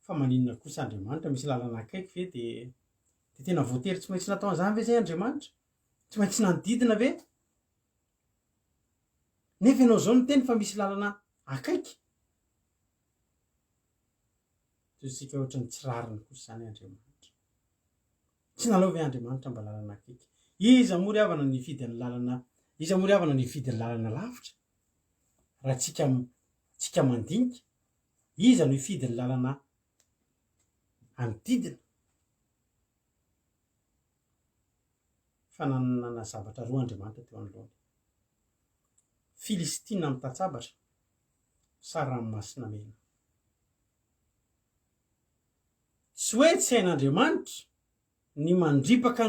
fa maninona kosa Andriamanitra misy lalana akaiky ve de tena voatery tsy maintsy natao an'izany ve zay Andriamanitra? Tsy maintsy nanodidina ve? Nefa ianao zao no teny fa misy lalana akaiky. Toy ohatrany tsy rariny kosa zany Andriamanitra. Tsy nalao ve Andriamanitra mba lalana akaiky? Iza moa ry havana ny hifidy ny lalana, iza moa ry havana ny hifidy ny lalana lavitra? Raha tsika mandinika, iza no hifidy ny lalana anodidina? Fa nanana zavatra roa Andriamanitra teo anoloany. Filistina mitatsabatra sa ranomasina mena. Tsy hoe tsy hain'Andriamanitra ny mandripaka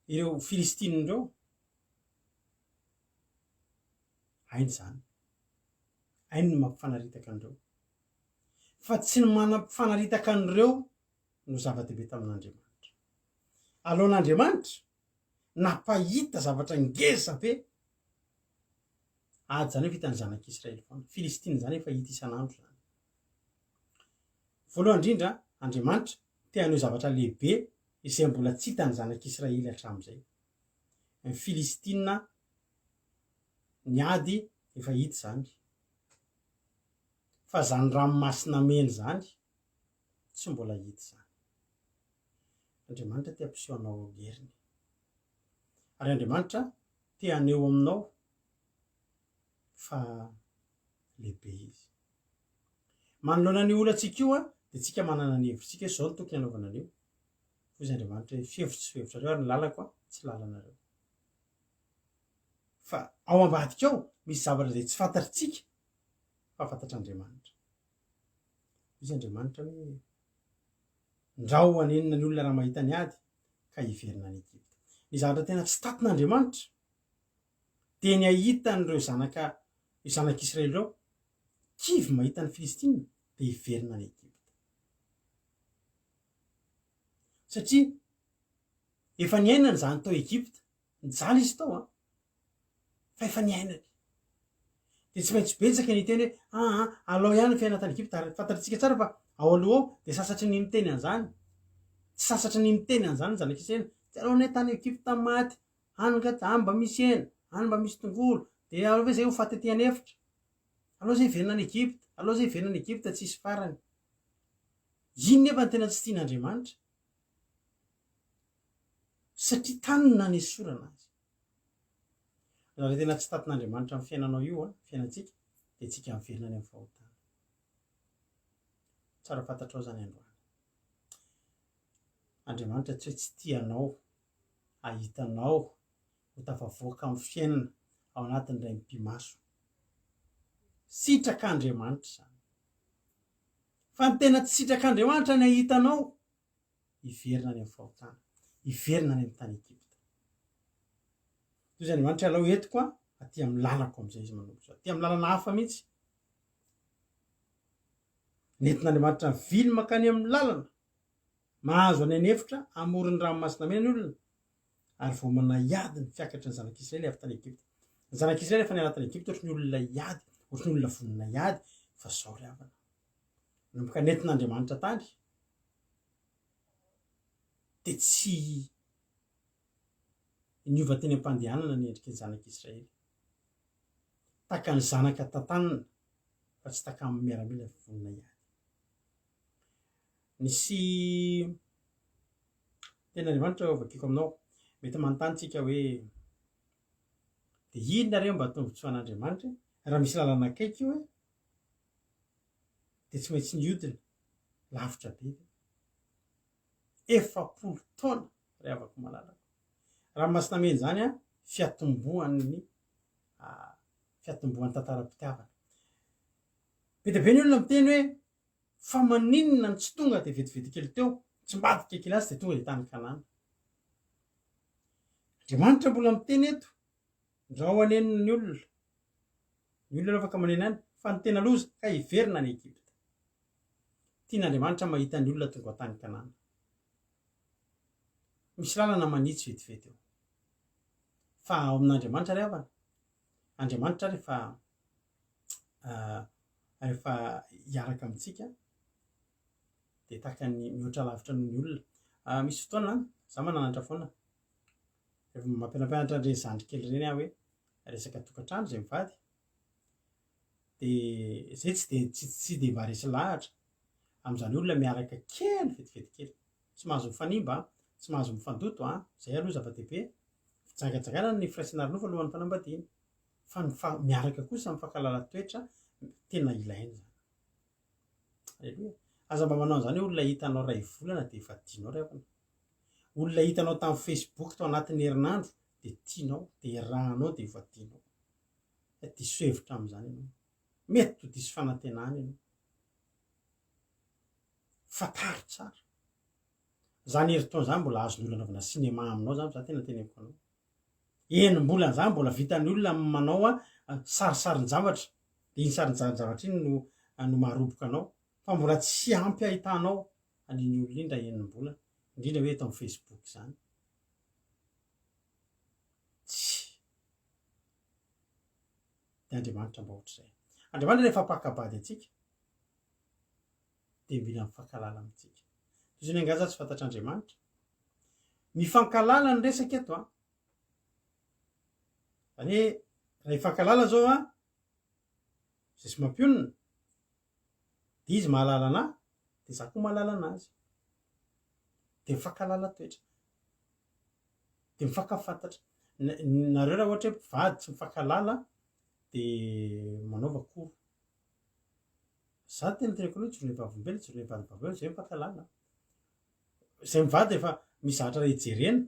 ireo Filistina ireo. Hainy zany. Hainy ny mampifanaritaka andreo. Fa tsy ny manam-pifanaritaka an'ireo no zava-dehibe tamin'Andriamanitra. Alohan'Andriamanitra napahita zavatra ngeza be ady zany hoe vitany zanak'Israely foana. Filistina zany efa hita isan'andro zany. voalohany indrindra Andriamanitra te haneo zavatra lehibe izay mbola tsy hitany zanak'Israely hatramin'izay. Ny Filistina niady efa hita zany, fa zany ranomasina mena zany tsy mbola hita zany. Andriamanitra te hampiseho anao heriny, ary Andriamanitra te haneo aminao fa lehibe izy. Manoloana ny olantsika io dia tsika manana ny hevitritsika zao no tokony hanaovana an'io. Fa izy Andriamanitra fihevitra ary ny lalako tsy lalanareo. Fa ao ambadika ao misy zavatra izay tsy fantatritsika fa fantatr'Andriamanitra. Izy Andriamanitra hoe ndrao anenina ny olona raha mahita ny ady ka hiverina any Egypta. Ny zavatra tena tsy tatin'Andriamanitra dia ny ahitan'ireo zanak'Israely ireo kivy mahita ny Filistina dia hiverina any Egypta. Satria efa niainany zany tao Egypta, nijaly izy tao fa efa niainany. Dia tsy maintsy betsaka ny teny hoe alao ihany ny fiainana tany Egypta, ary fantatritsika tsara fa ao aloha ao dia sasatra ny miteny an'izany. Tsy sasatra ny miteny an'izany ny zanak'Israely. Tsy alao ny tany Egypta maty, any mba misy hena, any mba misy tongolo, dia alao ve zay ho fatetehany hevitra? Alao zay hiverina any Egypta, alao zay hiverina any Egypta tsisy farany. Iny nefa ny tena tsy tian'Andriamanitra, satria tany nanesorana azy. Raha tena tsy tatin'Andriamanitra amin'ny fiainanao io fiainantsika dia tsika miverina any amin'ny fahotana. Tsara fantatrao zany androany, Andriamanitra tsy hoe tsy tianao ahitanao ho tafavoaka amin'ny fiainana ao anatin'iray mpimaso. Sitrak'Andriamanitra zany. Fa ny tena tsy sitrak'Andriamanitra ny ahitanao hiverina any amin'ny fahotana, hiverina any amin'ny tany Egypta. Toy izay Andriamanitra alao etiko aty amin'ny lalako amin'izay izy manomboka zao, aty amin'ny lalana hafa mihitsy. Nentin'Andriamanitra vily mankany amin'ny lalana, mahazo any hevitra amoron'ny ranomasina mena ny olona, ary vao manaiady ny fiakatry ny zanak'Israely avy tany Egypta. Ny zanak'Israely efa niala tany Egypta ohatry ny olona iady, ohatry ny olona vonona iady, fa zao ry havana. Nanomboka nentin'Andriamanitra tany dia tsy niova teny am-pandehanana ny endriky ny zanak'Israely. Taka ny zanaka tantanana fa tsy taka amin'ny miaramila vonona iady. Nisy ten'Andriamanitra vakiako aminao, mety manontany tsika hoe dia inona reo mba tombotsoan'Andriamanitra raha misy lalana akaiky io dia tsy maintsy niodina lavitra be. 70 taona ray avako malalaka. Ranomasina mena zany fiatombohan'ny tantaram-pitiavana. Be dia be ny olona miteny hoe fa maninona ny tsy tonga dia vetivety kely teo, tsy mbadika kely azy dia tonga dia tany Kanana. Andriamanitra mbola miteny eto, ndrao anenina ny olona afaka manena any, fa ny tena loza ka hiverina any Egypta. Tian'Andriamanitra mahita ny olona tonga tany Kanana. Misy lalana manitsy vetivety eo, fa ao amin'Andriamanitra ry havana. Andriamanitra rehefa hiaraka amintsika dia tahaka ny mihoatra lavitra noho ny olona. Misy fotoana za mananatra foana rehefa mampianampianatra ireny zandry kely ireny hoe resaka tokantrano izay mivady, dia izay tsy dia mba resy lahatra amin'izany olona miaraka kely vetivety kely, tsy mahazo mifanimba, tsy mahazo mifandoto, izay aloha zava-dehibe, fijangajangana ny firaisana ary alohan'ny fanambadiana, fa miaraka kosa mifankalala-toetra tena ilaina zany. Aleluia. Aza mba manao an'izany olona hitanao ray volana dia efa tianao ry havana. Olona hitanao tamin'ny Facebook tao anatin'ny herinandro dia tianao, dia rahanao dia efa tianao. Diso hevitra amin'izany ianao, mety ho diso fanantenana ianao. Fataro tsara. Zany herintaona zany mbola azon'ny olona anaovana sinema aminao zany, za tena teneniko anao. Enim-bolana zany mbola vitan'ny olona manao sarisarin-javatra, dia iny sarin-javatra iny no maharoboka anao, fa mbola tsy ampy ahitanao an'iny olona iny raha enim-bolana, indrindra hoe eto amin'ny Facebook zany. Tsy dia Andriamanitra mba ohatr'izay. Andriamanitra rehefa pakabady atsika dia mila mifankalala amintsika. Toy izany angaza tsy fantatr'Andriamanitra. Mifankalala ny resaka eto a. Zany hoe raha hifankalala zao a, zay sy mampionona, dia izy mahalala anahy, dia za koa mahalala anazy. Dia mifankalala toetra. Dia mifankafantatra. Nareo raha ohatra hoe mpivady tsy mifankalala dia manaova akory. Za tena teneniko aloha tsorony vavombely, tsorony vadibavely, zay mifankalala. Zay mivady efa misy zavatra raha hijerena,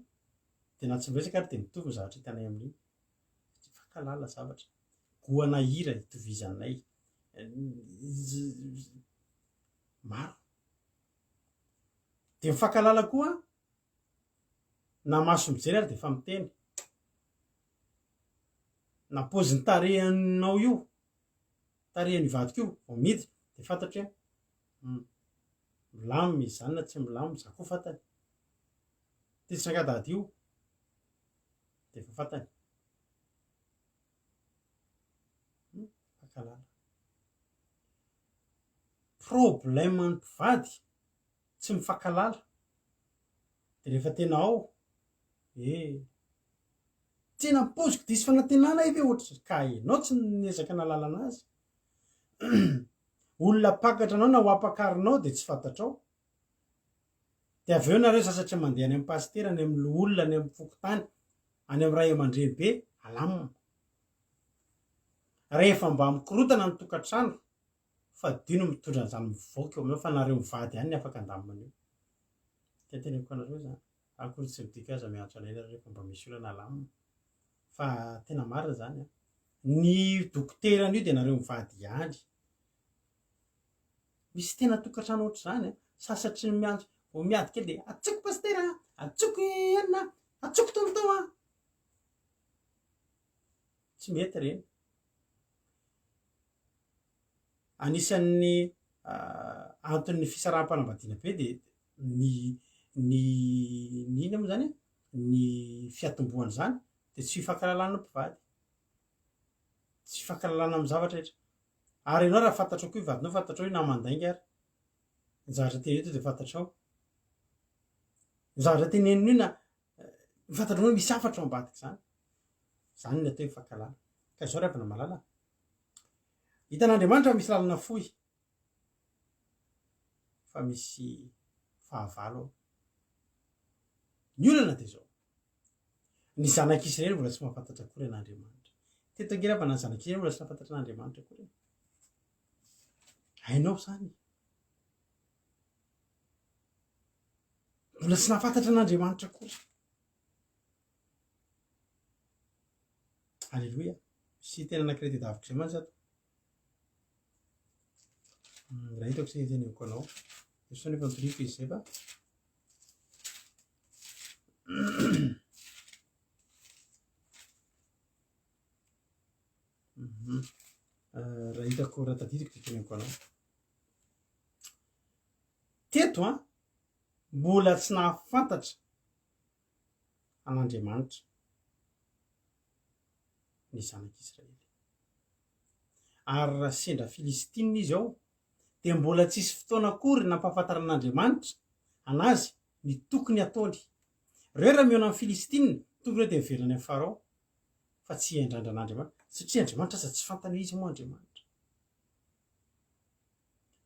dia na tsy miresaka ary dia mitovy ny zavatra hitanay amin'iny. Tsy mifankalala zavatra. Goana hira hitovizanay. Maro. Dia mifankalala koa, na maso mijery ary dia efa miteny. Na paozin'ny tarehanao io, tarehan'ny vadiko io, vao miditra, dia fantatra hoe milamy izy zany na tsy milamy, za koa fantany. Tiditra angadady io, dia efa fantany. Mifankalala. Problème-ny mpivady tsy mifankalala. Dia rehefa tena ao, tena mipoziko diso fanantenana ive ohatra ka ianao tsy niezaka nalala anazy. Olona pakatra anao na ho apakarinao dia tsy fantatrao. Dia avy eo nareo sasatra mandeha any amin'ny pastera, any amin'ny olona, any amin'ny fokotany, any amin'ny ray aman-dreny be, alamina. Rehefa mba mikorotana ny tokantrano, fa dino mitondra an'izany mivoaka eo aminao fa nareo mivady ihany ny afaka andamina eo. Teneniko anareo zany. Akory tsy midika aza miantso anay rehefa mba misy olana alamina. Fa tena marina zany. Ny dokoteran'io dia nareo mivady ihany. Misy tena tokantrano ohatr'izany. Sasatry ny miantso, vao miady kely dia atsoko pastera, atsoko enina, atsoko tontona. Tsy mety reny. Anisan'ny antony fisarahampanambadiana be dia ny inona moa zany, ny fiatombohana zany dia tsy fifankalalana mpivady. Tsy fifankalalana amin'ny zavatra rehetra. Ary ianao raha fantatrao koa ivadinao, fantatrao hoe namandainga ary. Ny zavatra tenenina eto dia fantatrao. Ny zavatra tenenina io na fantatrao hoe misy hafatra ao ambadika zany. Zany ny atao mifankalala. Ka izao ravina malala. Hitan'Andriamanitra misy lalana fohy. Fa misy fahavalo ao. Ny olana dia izao. Ny zanak'Israely mbola tsy mahafantatra akory an'Andriamanitra. Teto angera fa na ny zanak'Israely mbola tsy mahafantatra an'Andriamanitra akory. Hainao zany. Mbola tsy nahafantatra an'Andriamanitra akory. Alleluia. Sy tena anankiray dia daviko izay mantsy ato. Raha hitako izay teneniko anao. Sao nefa mitoriko izy izay fa. Raha hitako raha tadidiko dia teneniko anao. Teto a, mbola tsy nahafantatra an'Andriamanitra ny zanak'Israely. Ary raha sendra Filistina izy ao, dia mbola tsisy fotoana akory nampahafantarana an'Andriamanitra anazy ny tokony ataony. Reo raha mihaona amin'ny Filistina, tokony hoe dia miverina any amin'ny Farao, fa tsy hiandrandra an'Andriamanitra. Satria Andriamanitra aza tsy fantany izy moa Andriamanitra.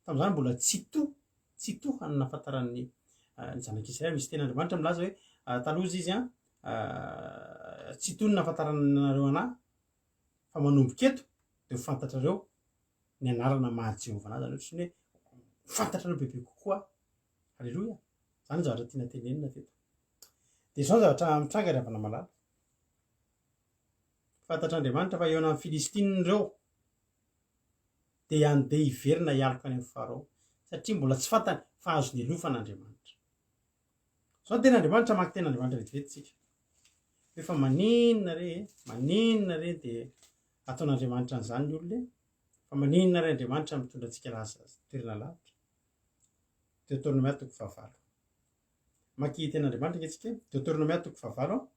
Tamin'izany mbola tsy toa ny nahafantaran'ny zanak'Israely. Misy tena Andriamanitra milaza hoe taloha izy tsy toa ny nahafantaranareo anahy, fa manomboka eto dia ho fantatrareo ny anarana maha Jehovah anazy. Zany hoe fantatrareo bebe kokoa. Alleluia. Zany ny zavatra tiana tenenina teto. Dia izao zavatra mitranga ry havana malala. Fantatr'Andriamanitra fa hihaona amin'ny Filistina ireo dia handeha hiverina hialoka any amin'ny Farao. Satria mbola tsy fantany fa azo ny elofan'Andriamanitra. Izao tena Andriamanitra maka tena Andriamanitra vetivety tsika. Efa maninona re dia ataon'Andriamanitra an'izany ny olona. Fa maninona re Andriamanitra mitondra antsika lasa toerana lavitra. Deutéronomia 9. Maki tena Andriamanitra antsika. Deutéronomia 9.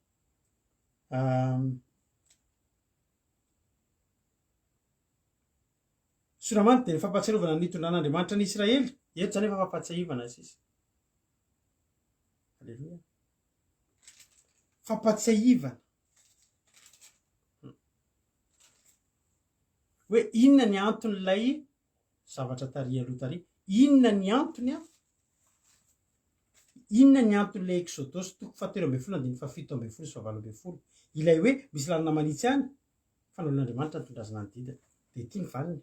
soramanitra dia ny fampatsiarovana ny tondran'Andriamanitra ny Israely eto zany efa fampatsiahivana sisa. Aleloia. Fampatsiahivana hoe inona ny anton'ilay zavatra taria aloha taria, inona ny antony a, inona ny anton'ilay exodosy 7:17-7:20 ilay hoe misy lalina manitsy any fanaon'Andriamanitra nitondrazana ny didina dia ity ny valiny.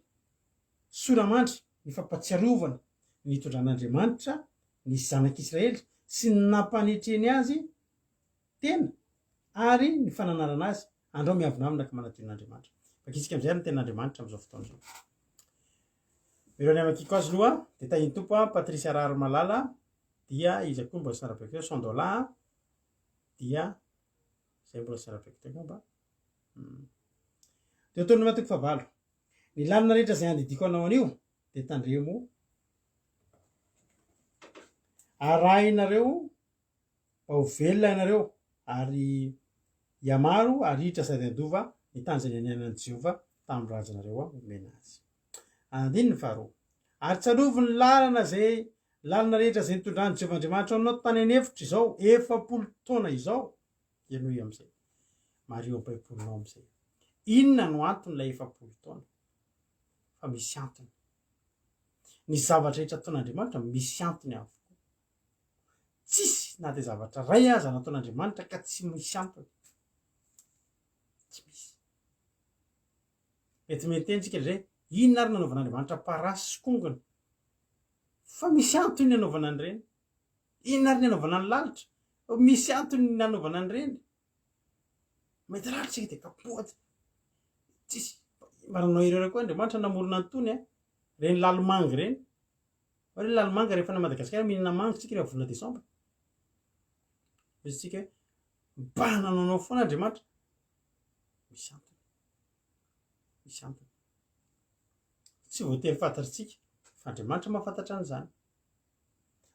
Soramandry ny fampatsiarovana ny tondran'Andriamanitra ny zanak'Israely sy ny nampanetreny azy tena ary ny fananarana azy andreo miavinavina ka manadin'Andriamanitra. Fakitsika amin'izay ny ten'Andriamanitra amin'izao fotoana izao. Ireo ny amakiko azy loha dia tahiny tompo a Patricia Rary Malala dia izy koa mbola sy narabeky teo Sandola dia izay mbola sy narabeky teo ngamba. Dia taon'ny matoko favalo. Ny lalina rehetra izay andidiko anao anio dia tandremo arahinareo mba ho velona ianareo ary iamaro aritra sady andova ny tany izay nianianan'i Jehova tamin'ny razanareo omena azy. Andininy faharoa. Ary tsarovo ny lalina rehetra izay nitondran'i Jehova Andriamanitra anao tany anefitra izao 40 taona izao. Ianao amin'izay. Mario am-baiboulinao amin'izay. Inona no anton'ilay 40 taona? Fa misy antony. Ny zavatra rehetra ataon'Andriamanitra misy antony avokoa. Tsisy na dia zavatra ray aza nataon'Andriamanitra ka tsy misy antony. Tsy misy. Mety mententsika izay inona ary nanaovan'Andriamanitra parasy sy kongona? Fa misy antony nanaovana an'ireny. Inona ary nanaovana ny lalitra? Misy antony nanaovana an'ireny. Mety lalitra dia kapohatra. Tsisy. Maranao ireo koa Andriamanitra namorona antony reny lalomanga ireny. Hoe lalomanga rehefa na Madagasikara mihinana manga tsika rehefa volana Desambra. Misy tsika hoe mba nanao foana Andriamanitra. Misy antony. Misy antony. Tsy voatery fantatritsika fa Andriamanitra mahafantatra an'izany.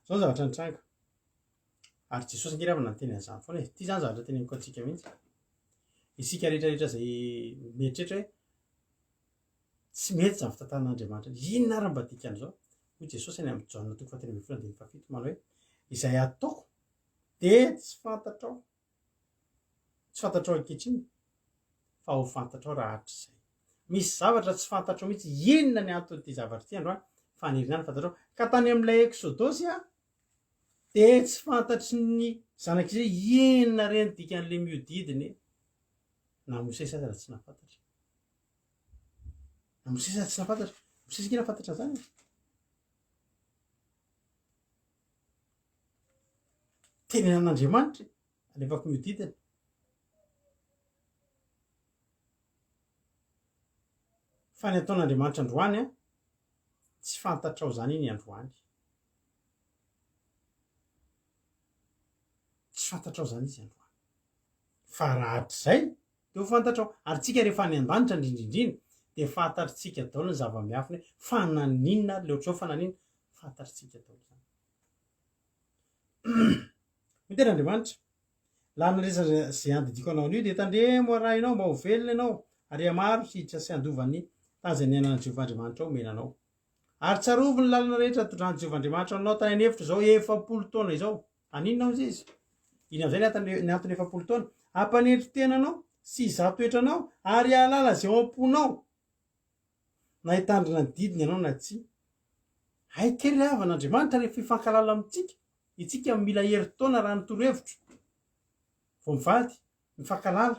Zao ny zavatra nitranga. Ary Jesosy angeravana ny teny an'izany foana. Ity zany zavatra teneniko antsika mihitsy. Isika rehetrarehetra izay mieritreritra hoe tsy mety izany fitantanan'Andriamanitra. Inona ary mba dikan'izao? Hoy Jesosy any amin'ny Jaona 4:17 manao hoe izay ataoko dia tsy fantatrao. Tsy fantatrao ankehitriny fa ho fantatrao raha hatr'izay. Misy zavatra tsy fantatrao mihitsy inona ny anton'ity zavatra ity androany fanirina ny fantatrao. Ka tany amin'ilay exodosy dia tsy fantatry ny zanak'Israely inona reny dikan'ilay miodidiny. Na Mosesy aza raha tsy nafantatra. Na Mosesy aza tsy nafantatra. Mosesy kina fantatra zany. Tenenan'Andriamanitra alefako miodidina. Fa ny ataon'Andriamanitra androany tsy fantatrao zany iny androany. Tsy fantatrao zany izy androany. Fa raha hatr'izay dia ho fantatrao. Ary tsika rehefa any an-danitra indrindrindriny dia fantatritsika daholo ny zava-miafiny fa naninona le ohatr'izao fa naninona fantatritsika daholo zany. Miteny Andriamanitra lalina rehetra izay andidiko anao an'io dia tandremo arahinao mba ho velona ianao ary amaro hiditra sy andovan'ny tany izay niainan'i Jehova Andriamanitra ao menanao. Ary tsarovo ny lalina rehetra tondran'i Jehova Andriamanitra anao tany anefitra izao 40 taona izao. Aninona hozy izy? Iny amin'izay ny antony 40 taona. Hampanetry tenanao sy hizahan-toetranao ary hahalala izay ao am-ponao. Na hitandrina ny didiny ianao na tsy. Hay kely ilay havan'Andriamanitra rehefa hifankalala amintsika. Itsika mila herintaona raha nitorohevitra. Vao mivady, mifankalala.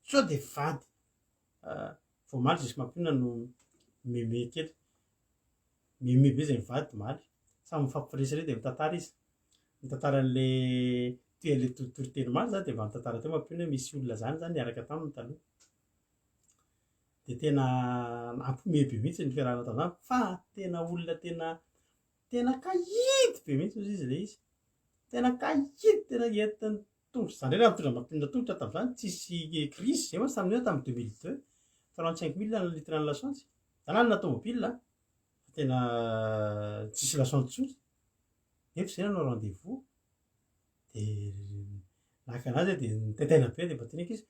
Sao dia vady. Vao maly Jesy mampinona no meme kely. Meme be izay mivady maly. Samy mifampiresireo dia mitantara izy. Mitantara an'ilay toean'ilay toriteny maly zany dia mba mitantara teo mampinona hoe misy olona zany niaraka taminy taloha. Dia tena nampiomehy be mihitsy ny fiarahana tamin'izany fa tena olona tena kahidy be mihitsy izy ilay izy. Tena kahidy, tena entin'ny tongotra. Izany hoe raha mitondra mampinona tongotra tamin'izany tsisy krisy. Zay moa tamin'io tamin'ny 2002 35 000 ny litre ny lasansy. Zany na tômôbila tena tsisy lasansy tsotra. Nefa izay nanao rendez-vous dia nahaka anazy dia nitaitaina be dia mba teneniko izy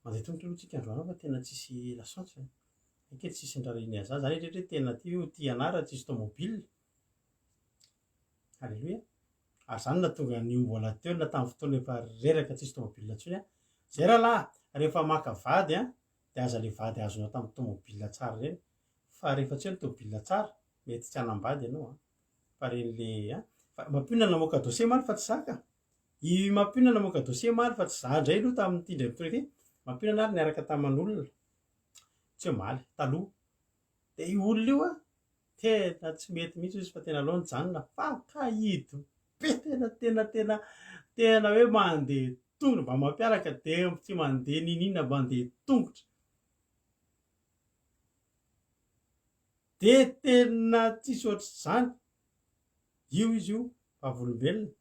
mandeha tongotra aloha tsika androany fa tena tsisy lasansy. eke tsisy ndrariny aza zany rehetra tena ty anara tsisy tomobile. Halleloia. Ary zany natonga niomboana teo na tamin'ny fotoana efa reraka tsisy tomobile ntsony zay rahalahy rehefa maka vady dia aza le vady azonao tamin'ny tomobile tsara reny, fa rehefa tsy hoe ny tomobile tsara mety tsy hanambady ianao fa reny le mampionana namoaka dossier maly fa tsy zaka i mampionana namoaka dossier maly fa tsy za indray aloha tamin'ny tindray mitoraka mampionana ary niaraka taman'olona tsy hoe maly taloha dia io olona io tena tsy mety mihitsy izy fa tena aloha nijanona fakahido be tena hoe mandeha tongotra mba mampiaraka dia tsy mandeha ninina mandeha tongotra dia tena tsisy ohatr'izany io izy io vavolombelona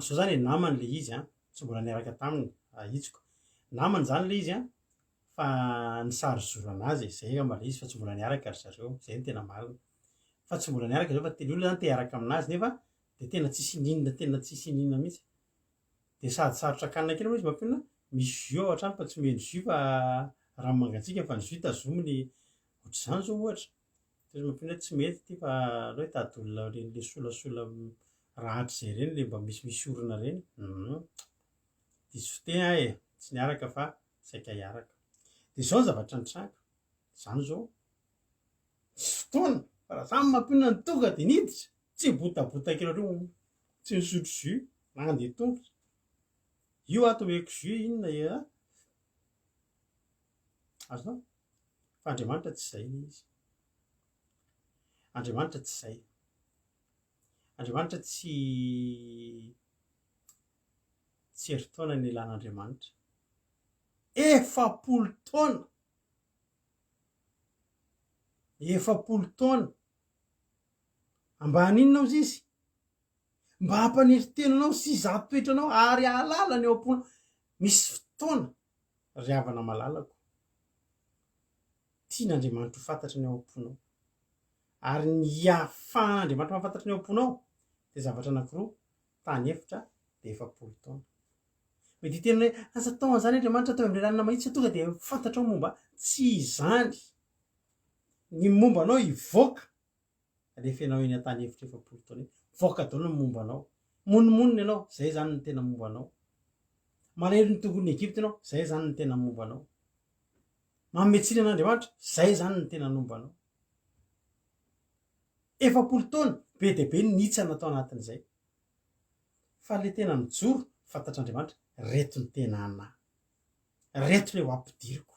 so zany namany le izy tsy mbola niaraka taminy ahitsiko namany zany le izy fa nisary zoro anazy zay male izy fa tsy mbola niaraka ry zareo zay ny tena marina fa tsy mbola niaraka zao fa teny olona zany te-araka aminazy nefa dia tena tsisy ninona mihitsy dia sady sarotra kanina kely moa izy mampionana misy jus ao an-trano fa tsy meny jus fa rano mangatsiaka fa ny jus tazominy ohatr'izany zao ohatra izy mampionana tsy mety ty fa aleo hitady olona le solasola rahatra zay reny le mba misy orona reny diso fiteny tsy niaraka fa saika hiaraka dia zao ny zavatra nitranga zany zao misy fotoana fa raha zany mampionana ny tonga dia niditra tsy botabota kely reo tsy nisotro jus mandeha tongotra io atomeko jus inona azonao fa Andriamanitra tsy izay le izy Andriamanitra tsy izay Andriamanitra tsy herin-taona ny ilan'Andriamanitra 70 taona ambany inona izy izy mba hampanerin-tenanao sy zatoetranao ary ahalala ny eo am-ponao misy fotoana ry havana malalako tian'Andriamanitra ho fantatra ny eo am-ponao ary ny ahafahan'Andriamanitra mahafantatra ny eo am-ponao dia zavatra anankiroa tany efitra dia 70 taona mety tena hoe asa tao an'izany Andriamanitra atao amin'ny lalàna mahitsy tonga dia fantatra ao momba tsy izany ny mombanao hivoaka rehefa ianao eny an-tany efitra 70 taona voaka daholo ny mombanao monimonina ianao zay zany ny tena mombanao malahelo ny tongolon'ny Egypta ianao zay zany ny tena mombanao mametsina an'Andriamanitra zay zany ny tena mombanao 70 taona be dia be ny nitsana atao anatin'izay fa le tena mijoro fantatr'Andriamanitra reto ny tena anahy reto le ho ampidiriko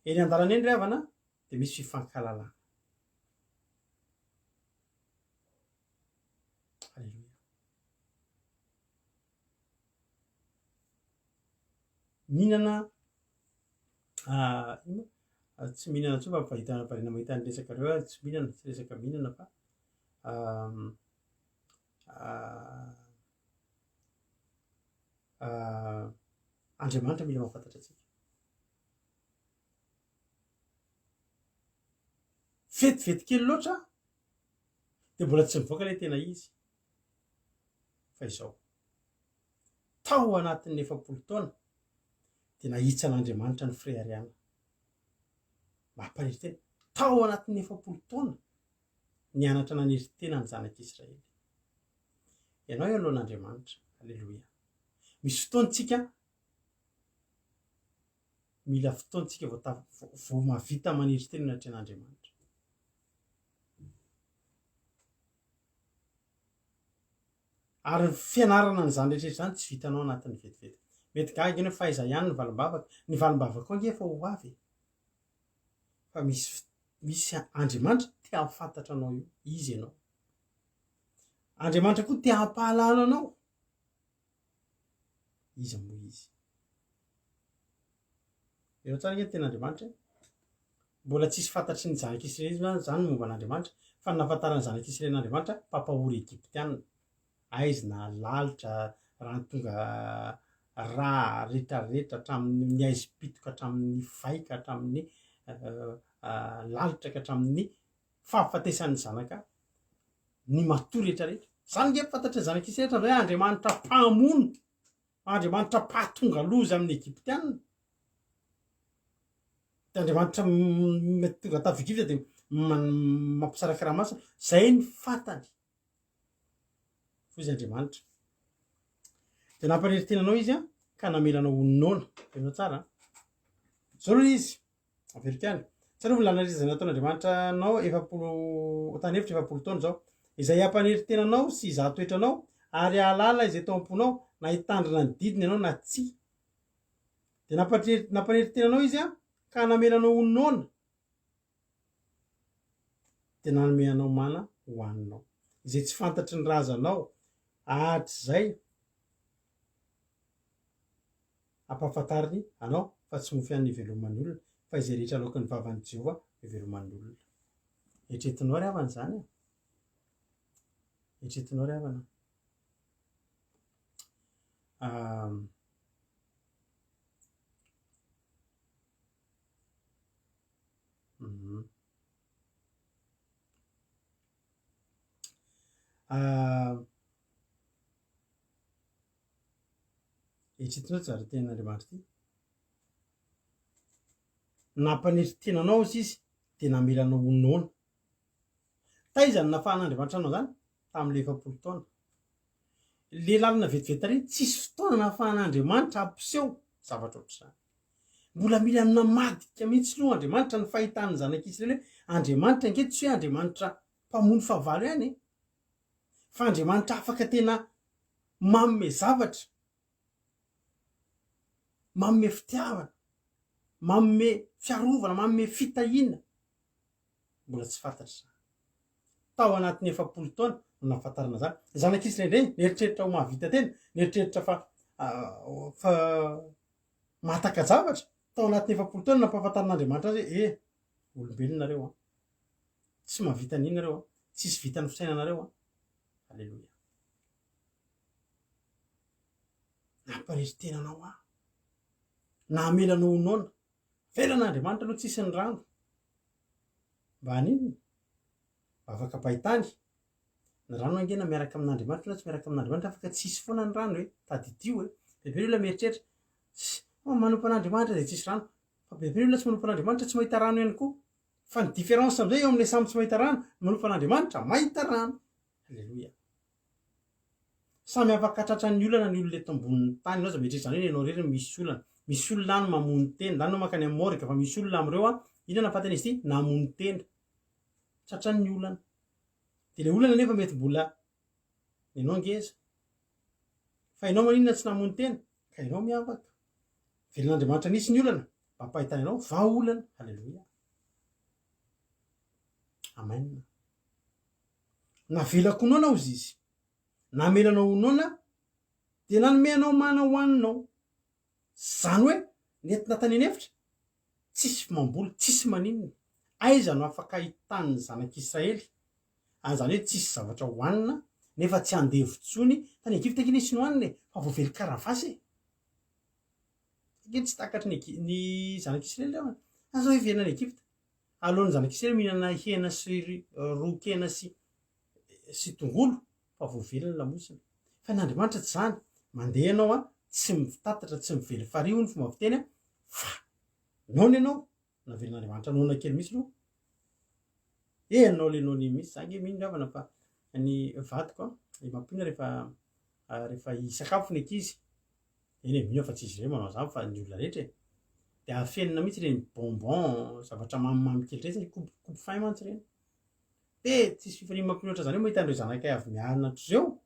eny an-dalana eny ry havana dia misy fifankalalana. Halleluia. Mihinana tsy mihinana tso fa fahitana variana mahita ny resaka reo tsy mihinana tsy resaka mihinana fa Andriamanitra mila mahafantatra antsika vetivety kely loatra dia mbola tsy mivoaka ilay tena izy fa izao tao anatin'ny 70 taona dia nahitsan'Andriamanitra ny frehariana mampaniri-tena tao anatin'ny 70 taona nianatra naniri-tena ny zanak'Israely ianao eo alohan'Andriamanitra. Halleloia. Misy fotoantsika mila fotoantsika vao mahavita maniri-tena ny atren'Andriamanitra ary ny fianarana n'izany rehetra zany tsy vitanao anatin'ny vetivety mety gaga eny hoe faiza ihany ny valim-bavaka ny valim-bavaka ao ngefa ho avy fa misy Andriamanitra te hampafantatra anao io izy ianao Andriamanitra koa te hampahalala anao izy moa izy eo tsara nge tena Andriamanitra mbola tsisy fantatry ny zanak'Israely zany momba an'Andriamanitra fa ny nahafantarany zanak'Israely n'Andriamanitra mpampahory Egyptianina aizy na lalitra raha tonga raha rehetrarehetra hatramin'ny aizy pitoka hatramin'ny vaika hatramin'ny lalitra ka hatramin'ny fahafatesan'ny zanaka ny matory rehetrarehetra zany nge fantatra ny zanak'Israely hoe Andriamanitra mpamono Andriamanitra mpahatonga loza amin'ny Egyptianina dia Andriamanitra mety tonga tavikivitra dia mampisara karamaso zay ny fantany fozy Andriamanitra. Dia nampanirintenanao izy a ka namelanao ononoana tenao tsara zao aloha izy averikany tsy aloha milana rizana nataon'Andriamanitra anao tany hevitra 7 taona zao izay ampanirintenanao sy izaha toetranao ary ahalala izay tao am-ponao na hitandrina ny didiny ianao na tsy. Dia nampanirintenanao izy a ka namelanao ononoana dia nanomeanao mana hohaninao izay tsy fantatry ny razanao hatrizay ampahafantariny anao fa tsy mofy an'ny iveloman'ny olona fa izay rehetra alohan'ny vavan'i Jehova iveloman'ny olona. Eritreretinao ry havana zany a, eritreretinao ry havana. Eritreretinao zary ten'Andriamanitra ity nampanirintenanao izy dia namelanao ononoana. Taizany nafahan'Andriamanitra anao zany tamin'ilay 7 taona. Le lalina vetivety tary tsisy fotoana nafahan'Andriamanitra ampiseho zavatra ohatr'izany. Mbola mila namadika mihitsy aloha Andriamanitra ny fahitany zanak'Israely hoe Andriamanitra angeto tsy hoe Andriamanitra mpamono fahavalo ihany fa Andriamanitra afaka tena manome zavatra, manome fitiavana, manome fiarovana, manome fitahiana. Mbola tsy fantatra izany. Tao anatin'ny 7 taona no nahafantarana zany. Zanak'Israely ireny nieritreritra ho mahavita tena, nieritreritra fa mahataka zavatra. Tao anatin'ny 7 taona nampahafantarin'Andriamanitra azy hoe olombelona nareo a, tsy mahavita an'iny nareo a, tsisy vitan'ny fisainanareo a. Halleloja. Nampanirintenanao a, namelanao onoana. Velan'Andriamanitra aloha tsisy ny rano mba haninona mba afaka pahitany. Ny rano angena miaraka amin'Andriamanitra na tsy miaraka amin'Andriamanitra afaka tsisy foana ny rano hoe taditio hoe bebe olona mieritreritra manompo an'Andriamanitra dia tsisy rano fa bebe olona tsy manompo an'Andriamanitra tsy mahita rano ihany koa. Fa ny différence amin'izay eo amin'ilay samy tsy mahita rano manompo an'Andriamanitra mahita rano. Halleloja. Samy afaka tratran'ny olana ny olona eto ambonin'ny tany. Ianao za mieritreritra zany hoe ianao rery misy olona any mamono tenda any no makany amin'ny morgue fa misy olona amin'ireo a inona fantany izy ity namono tenda tratran'ny olana. Dia ilay olana nefa mety mbola ianao ngeza fa ianao maninona tsy namono tenda ka ianao miavaka. Velan'Andriamanitra nisy ny olana mba hampahitany ianao va olana. Halleloja. Amen. Navelako onoana ozy izy, namelanao onoana dia nanomeanao mana hohaninao. Zany hoe nentina tany anefitra tsisy mamboly, tsisy maninona. Aiza no afaka ahitany zanak'Israely zany hoe tsisy zavatra hohanina nefa tsy andevontsony tany Egipta kely nisy ny hohanina fa voavely karavasy. Kely tsy takatry ny zanak'Israely ao aza hoe velona any Egipta alohan'ny zanak'Israely mihinana hena sy ron-kena sy tongolo fa voavelona lamosina. Fa n'Andriamanitra tsy zany. Mandeha ianao a tsy mitatatra, tsy mively fariho ny fomba fiteny fa noana ianao na velan'Andriamanitra noana kely misy aloha enao le nony misy. Za nge mino ravana fa ny vadiko a mampina rehefa hisakafo ny ankizy eny mino fa tsy izy ireo manao zany fa ny olona rehetra dia afenina mihitsy reny bonbon zavatra mamimamy kely reny coupe fin mantsy reny. Dia tsisy fifaliana mampina ohatran'izany hoe mahita an'ireo zanakay avy mianatra ireo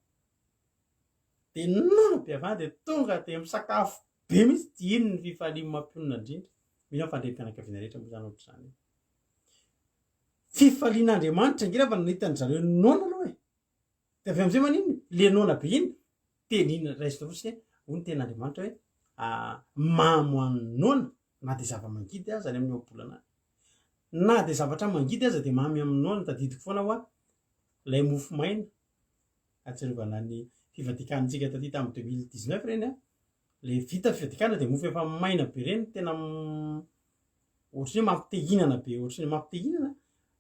dia noana be avana dia tonga dia misakafo be mihitsy dia iny ny fifaliana mampionona indrindra. Mino fandream-pianakaviana rehetra moa zany ohatr'izany. Fifalian'Andriamanitra ngira fa nahitany zareo noana aloha e. Dia avy amin'izay maninona le noana be iny tenina raisina fotsiny hoe hoy ny ten'Andriamanitra hoe mamy ho an'ny noana na dia zava-mangidy aza any amin'ny ohabolana any. Na dia zavatra mangidy aza dia mamy amin'ny noana. Tadidiko foana hoa ilay mofo maina atsiarovana ny fivadikantsika taty tamin'ny 2019 reny a. Le vita fivadikana dia mofo efa maina be reny tena ohatrany hoe mampitehinana be ohatrany mampitehinana.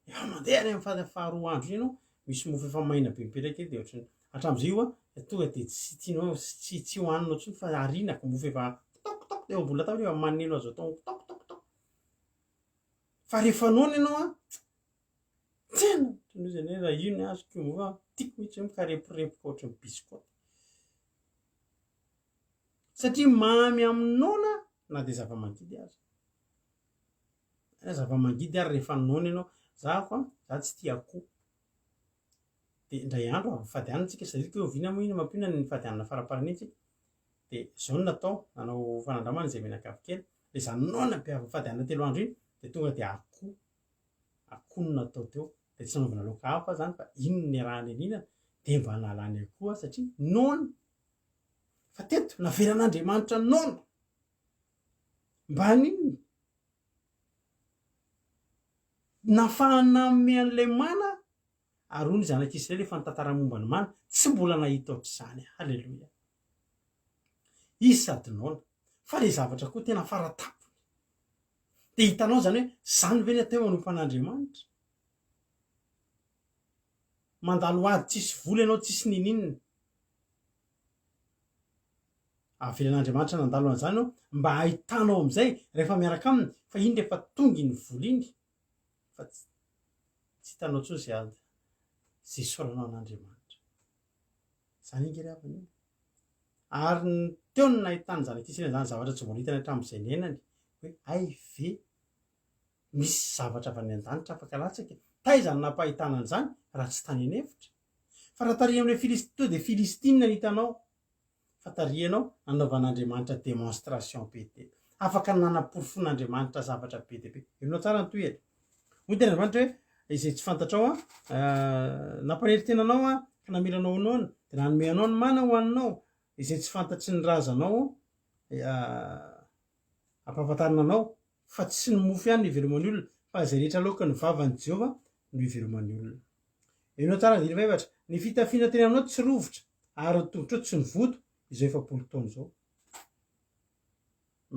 Efa mandeha any amin'ny faharoa andro iny ianao misy mofo efa maina be mipetraka eny dia ohatrany hatramin'izay io a tonga dia tsy tianao tsy hohaninao intsony fa arinaka mofo efa kitokitoko dia eo ambony latabatra efa maneno azo atao kitokitokitoko. fa rehefa noana ianao a tena tozany raha io ny azoko io fa tiako mihitsy mikareporepoka ohatran'ny bisikota satria mamy amin'ny noana na de zava-mangidy azy zava-mangidy ary rehefa noana ianao zako a za tsy tia akoho de indray andro fady anitsika sadika hoe oviana moa iny mampina ny fady anina faraparany itsy de zao no natao nanao fanandramana zay menakavy kely le za noana be fady anina 3 andro iny de tonga de akoho no natao teo de tsy nanaovana laoka hafa zany fa ino ny rahany anina de mba nalany akoho satria noana fa teto naveran'Andriamanitra noana mba niny nafahana me an'le mana ary hoy ny zanak'Israely efa nitantara momba ny mana tsy mbola nahita ohatr'izany halleloia izy sady noana fa le zavatra koa tena faratapony de hitanao zany hoe zany ve ny atao manompan'Andriamanitra mandalo ady tsisy vola ianao tsisy nininina avelan'Andriamanitra nandalo an'izany ao mba hahitanao am'izay rehefa miaraka aminy fa iny rehefa tonga iny vola iny fa tsy hitanao tsony zay ady zay soranao an'Andriamanitra zany ingery avany iny ary ny teo ny nahitany zanak'Israely zany zavatra tsy mbola hitany hatramin'izay nenany hoe ay ve misy zavatra avy any an-danitra afaka latsaka taizany nampahitana an'izany raha tsy tany an'efitra fa raha taria amin'le Filistiny de Filistina ny hitanao fa tarianao nanaovan'Andriamanitra démonstration be de afaka nanamporofon'Andriamanitra zavatra be de be enao tsara ny toy hoy tena Andriamanitra hoe izay tsy fantatrao a nampanery-tenanao a ka nameranao noana de nanome anao ny mana ho aninao izay tsy fantatry ny razanao ampahafantarina anao fa tsy ny mofo ihany no iveloman'ny olona fa zay rehetra loka ny vavan'i Jehova no iveloman'ny olona enao tsara ny 27 ny fitafiana tena aminao tsy rovotra ary ny tongotra tsy ny voto izao 70 taona zao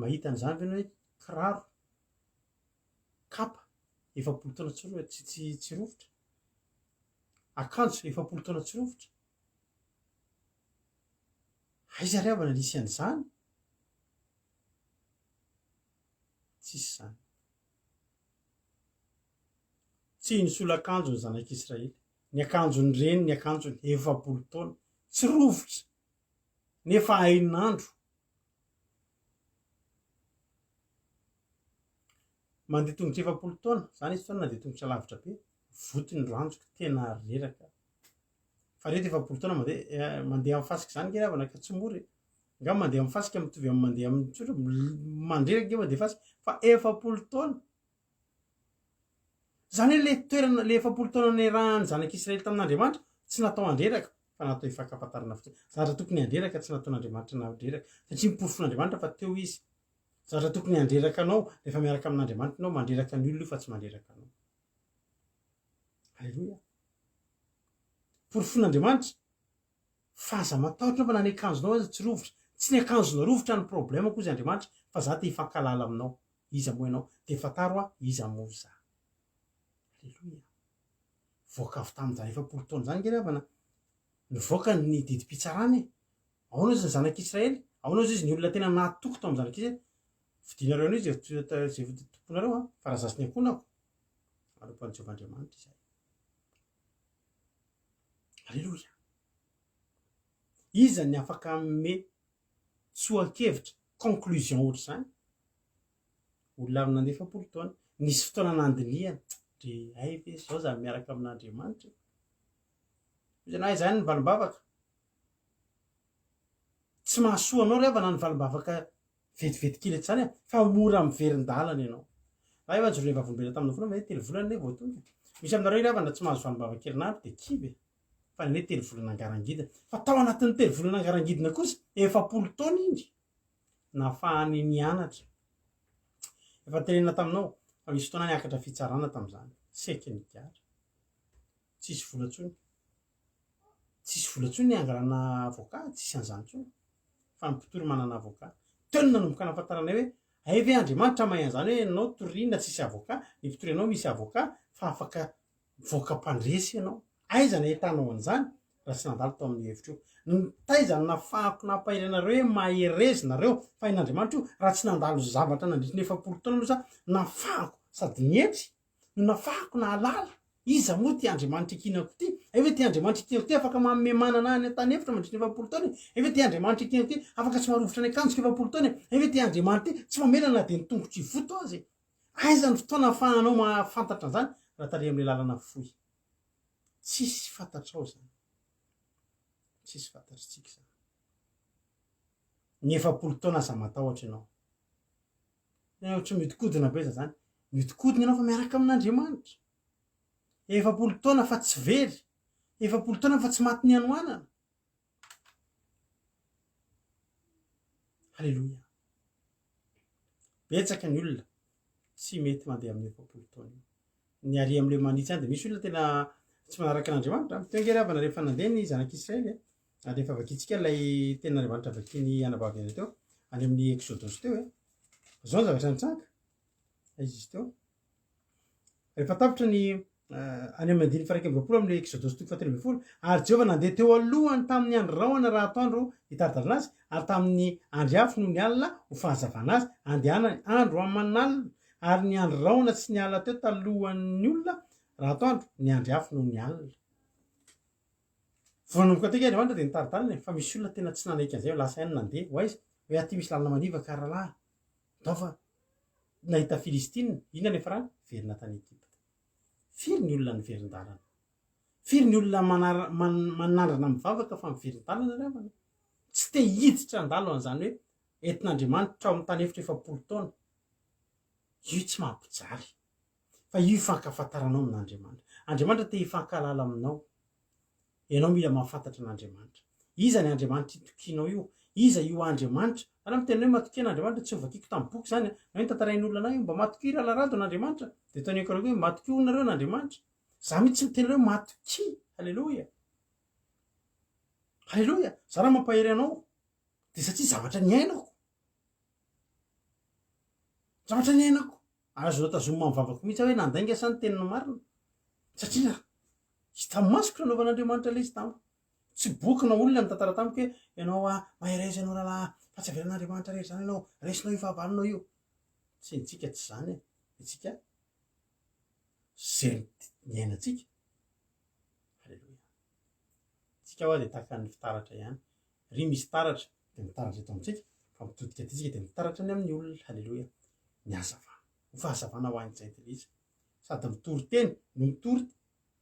mahita an'izany ve hoe kiraro kapa 70 taona tsy rovotra akanjo 70 taona tsy rovotra aiza riavana nisy an'izany tsisy zany tsy ny solo-akanjo ny zanak'Israely ny akanjony reny ny akanjony 70 taona tsy rovotra nefa hain'andro mandeha tongotra 70 taona zany izy taona nandeha tongotra lavitra be votony ranjoko tena reraka fa reto 70 taona mandeha amin'ny fasika zany ngeravana ka tsy mory nga mandeha amin'ny fasika mitovy amin'ny mandeha amin'ny tsotra mandreraka nge mandeha fasika fa 70 taona zany hoe le toerana le 70 taona ny rahany zanak'Israely tamin'Andriamanitra tsy natao andreraka fa natao ifankafantarana fotsiny zavatra tokony andreraka tsy nataon'Andriamanitra nandreraka satria miporofon'Andriamanitra fa teo izy zavatra tokony andreraka anao rehefa miaraka amin'Andriamanitra anao mandreraka ny olona io fa tsy mandreraka anao halleloia porofon'Andriamanitra fa aza matahotra fa na ny akanjonao aza tsy rovotra tsy ny akanjona rovotra ny problema koa izy Andriamanitra fa za te hifankalala aminao iza moa ianao de fantaro a iza moa za halleloia voaka avy tamin'izany 70 taona zany ngeravana nivoaka ny didim-pitsarany ao izy ny zanak'Israely ao izy ny olona tena natoko tao amin'ny zanak'Israely vidinareo anio zay tomponareo a fa raha zasy ny akonako alompan'i Jehovahandriamanitra izay halleloia iza ny afaka me soa-kevitra conclusion ohatr'izany olona amin'ny nandeha 70 taona nisy fotoana nandiniana de ay ve zao za miaraka amin'Andriamanitra izany zany ny valimbavaka tsy mahasoa anao riavana ny valimbavaka vetivety kely zany fa mora miverin-dalana ianao raha efa joroa vavombena tamin'ny volana hoe 3 volana ne vao tonga misy aminareo riavana tsy mahazo valimbavaka herinandro de kive fa ny hoe 3 volana angarangidina fa tao anatin'ny 3 volana angarangidina kosa 70 taona indry nafahany nianatra efa tenena taminao fa misy fotoana niakatra fitsarana tamin'izany seky ny gara tsisy volatsony ny angarana avoka tsisy an'izany tsony fa mipitory manana avoka teo nanomboka nafantarana hoe ay ve Andriamanitra mahay an'izany hoe anao toriana tsisy avoka ny fitorianao misy avoka fa afaka voaka mpandresy ianao aiza ny ahitanao an'izany raha tsy nandalo tao amin'ny hevitra io nitaizany nafahako nampahiranareo hoe maherezy nareo fa in'Andriamanitra io raha tsy nandalo zavatra nandritra ny 70 taona aloha za nafahako sady nietry no nafahako na alala iza moa ty andriamanitra ikinako ty efa ty andriamanitra ikinako ty afaka manome manana any tany efitra mandritra 20 taona efa ty andriamanitra ikinako ty afaka tsy maharovitra ny akanjoko 20 taona efa ty andriamanitra ty tsy mamelana de ny tongotry voto azy aiza ny fotoana ahafahanao mahafantatra an'izany raha tare am'le lalana foy tsisy fantatrao zany tsisy fantatritsika zany ny 20 taona aza matahotra ianao ohatry mihodikodina be za zany mihodikodina ianao fa miaraka amin'andriamanitra 20 taona fa tsy very 20 taona fa tsy maty ny anoanana halleloia betsaka ny olona tsy mety mandeha amin'ny 20 taona ny ary am'le manitsy any de misy olona tena tsy manaraka n'andriamanitra mitengeravana rehefa nandeha ny zanak'Israely rehefa vakitsika lay tena andriamanitra vakiny anabavy any teo any amin'ny exodus teo zao ny zavatra nitsanga izy izy teo rehefa tapitra ny any amin'ny 9 am'le exodus 3 ary Jehovah nandeha teo alohany tamin'ny andro rahoana raha atoandro hitaridalina azy ary tamin'ny andro afo no ny alina ho fahazavana azy andehanany andro aman'alina ary ny andro rahoana tsy ny alina teo talohan'ny olona raha atoandro ny andro afo no ny alina voanomboka teka andriamanitra de nitaridalina fa misy olona tena tsy nanaiky an'izay lasa ihany nandeha ho aiza hoe aty misy lalina maniva karalahy dafa nahita Filistina inona ny farany verina tany Egypta firy ny olona ny verin-dalana firy ny olona manandrana mivavaka fa miverin-dalana revana tsy te hiditra andalo an'izany hoe entin'andriamanitra ao amin'ny tany efitra 20 taona io tsy mampijaly fa io ifankafantaranao amin'andriamanitra andriamanitra te hifankalala aminao ianao mila mahafantatra an'andriamanitra iza ny andriamanitra itokianao io iza io andriamanitra raha miteny hoe matoky an'andriamanitra tsy ho vakiako tamin'ny boky zany na hoe tantarain'olona anay mba matoky ralarado an'andriamanitra de taniako arako hoe matoky nareo an'andriamanitra za mihitsy miteny hoe matoky halleloia halleloia za raha mampahery anao de satria zavatra ny ainako azonao tazoma mivavako mihitsy hoe nandainga sa ny tenina marina satria hita masoko nanaovan'andriamanitra le izy tamiko tsy boky na olona ny tantara tamiko hoe ianao mahereza ianao rahala fa tsy averan'andriamanitra rehetra zany ianao resinao io fahavalonao io tsy nitsika tsy zany itsika zay ny ainatsika halleloia tsika hoa de tahaka ny fitaratra ihany ry misy taratra de mitaratra eto amintsika fa mitodika atytsika de mitaratra ny amin'ny olona halleloia ny hazavana ho fahazavana ho an'izay de izy sady mitory teny no mitory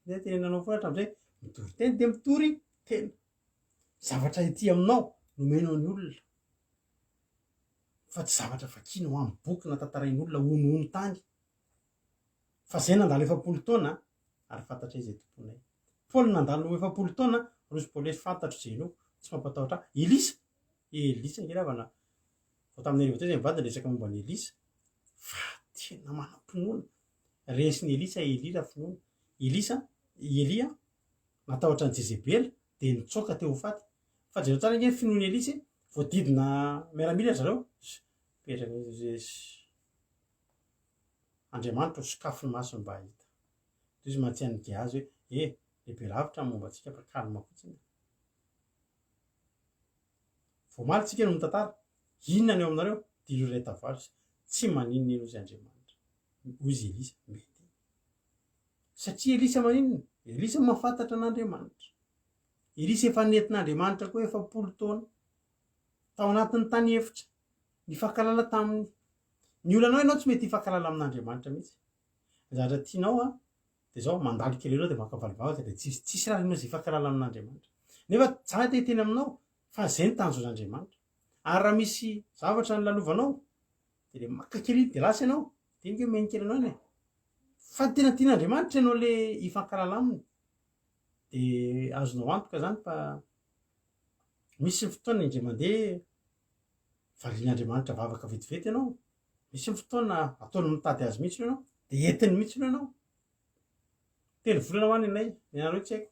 de tenanao foatra am'izay mitory teny de mitory tena zavatra ety aminao nomenao ny olona fa tsy zavatra vakina ho amin'ny boky na tantarain'olona ono tany fa zay nandalo 20 taona ary fantatra izay tomponay Paoly nandalo 20 taona rozy Paoly fantatro zeno tsy mampatahotra Elisa ngiravana vao tamin'ny arivo teo zay mivady resaka momba ny Elisa fa tena manam-pinoana resiny Elisa Elira finoana Elia natahotra ny Jezebela de nitsoka teo ho faty fa jereo tsara nge finoany Elisa voadidina miaramila zareo petraka andriamanitra ho sokafony masony mba hita de izy mahatsiany Gehazy hoe lehibe lavitra momba antsika fa kalma fotsiny voamaly tsika no mitantara inona ny eo aminareo dilo iray tavoaly tsy maninona eno izy andriamanitra ozy Elisa mety satria Elisa maninona Elisa mahafantatra an'andriamanitra Elisa efa nentin'andriamanitra koa 20 taona tao anatin'ny tany efitra nifankalala taminy ny olanao ianao tsy mety hifankalala amin'andriamanitra mihitsy zatra tianao de zao mandalo kely anao de makavalivavaka de tsisy raha inao zay hifankalala amin'andriamanitra nefa tsara te teny aminao fa zay ny tanjon'andriamanitra ary raha misy zavatra ny lalovanao de maka kely de lasa ianao de inge meny kely anao iny fa tena tian'andriamanitra ianao le hifankalala aminy de azonao antoka zany fa misy fotoana indre mandeha varian'andriamanitra vavaka vetivety ianao misy fotoana ataony mitady azy mihitsy ianao de entiny mihitsy ianao telo volana ho any anay ianareo tsy haiko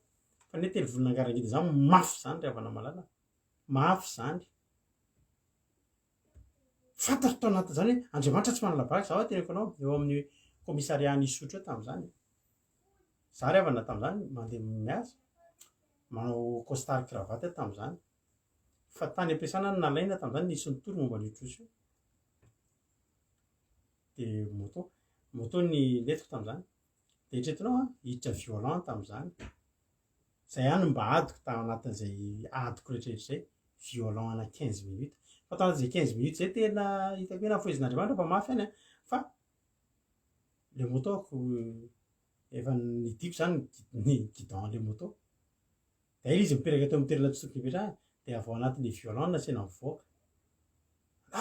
fa ne telo volana angarangidy zany mafy zany ry havana malala mafy zany fantatro tao anaty zany hoe andriamanitra tsy manala baraka zaho teneko anao eo amin'ny komisariat nisotro eo tam'izany za ry havana tam'izany mandeha miasa manao costard cravatte tam'izany fa tany ampiasana ny nalaina tam'izany nisy nitory momba ny trosy io de moto moto ny letiko tamin'izany de hitretinao a hiditra violent tamin'izany zay hany mba adiko tao anatin'izay adiko rehetrarehetra zay violent ana 15 minutes fa tao anatin'izay 15 minutes zay tena hitako hoe nafoizin'Andriamanitra fa mafy any a fa le moto-ko efa nidiko zany ny guidon le moto de ila izy mipetraka teo amin'ny toerana tsy tokony hipetrahany de avy ao anatin'le violent nasena mivoaka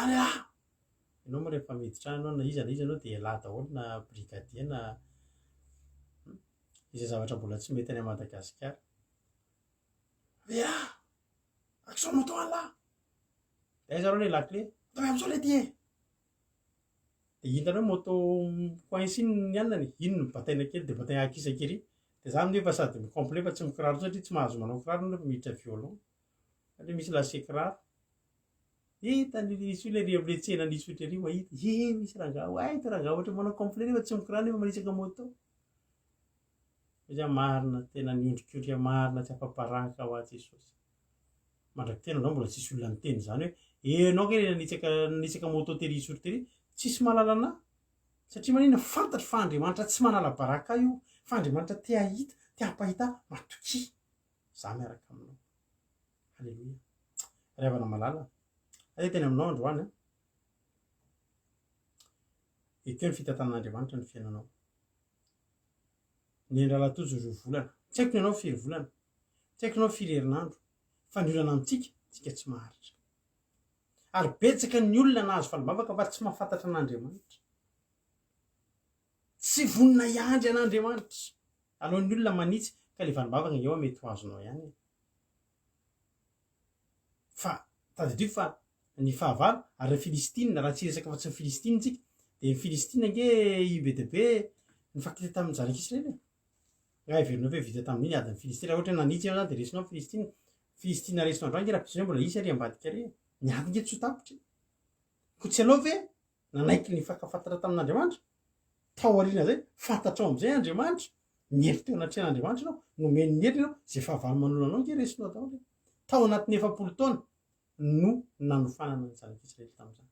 any ah ianao moa rehefa miditra anao na iza anao de lahy daholo na brigadier na izay zavatra mbola tsy mety any Madagasikara ve ah action moto ala de aiza reo le lakle atao am'zao le ty de hitanao moto coinci ny anany ino ny bataina kely de bataina akisa kely de za nefa sady complet fa tsy mikiraro satria tsy mahazo manao kiraro nefa miditra violon satria misy lase kiraro hitany nisy le reabletsena nisy ohatry ary mahita misy rangao to rangao ohatra manao complet nefa tsy mikiraro nefa manisaka moto satria marina tena niondrikondria marina tsy afaparaka ho azy Jesosy mandraky tena zao mbola tsisy olona miteny zany hoe enao ke nitsaka moto tery isy ohatry tery tsisy malalana satria manina fantatry fa Andriamanitra tsy manala baraka io fa Andriamanitra te ahita te hampahita matoki za miaraka aminao halleloia ravana malala ay teny aminao androany ekeo ny fitantan'Andriamanitra ny fiainanao ny andralatojo roa volana tsy haiko ny anao firy volana tsy haiko anao firy herinandro fa ny olana amintsika tsika tsy maharitra ary betsaka ny olona nahazo falimbavaka fa tsy mahafantatra an'Andriamanitra tsy vonina iandry an'Andriamanitra alohan'ny olona manitsy ka le falimbavaka eo mety ho azonao ihany fa tadidio fa ny fahavalo ary ny Filistina raha tsy resaka fa tsy ny Filistina tsika de ny Filistina nge IBDB nifakita tamin'ny zanak'Israely raha iverinao hoe vita tamin'iny adiny Filistina ohatra nanitsy eo zany de resinao Filistina resinao androany nge raha pisonao mbola isy ary ambadika ary ny ady nge tsy ho tapitra ko tsy alao ve nanaiky ny fakafantatra tamin'Andriamanitra tao ariana zay fantatrao am'izay Andriamanitra miery teo anatrehan'Andriamanitra anao nomeny ny hery anao zay fahavalo manolo anao nge resinao daholo tao anatin'ny 70 taona no nanofanana ny zanak'Israely tamin'izany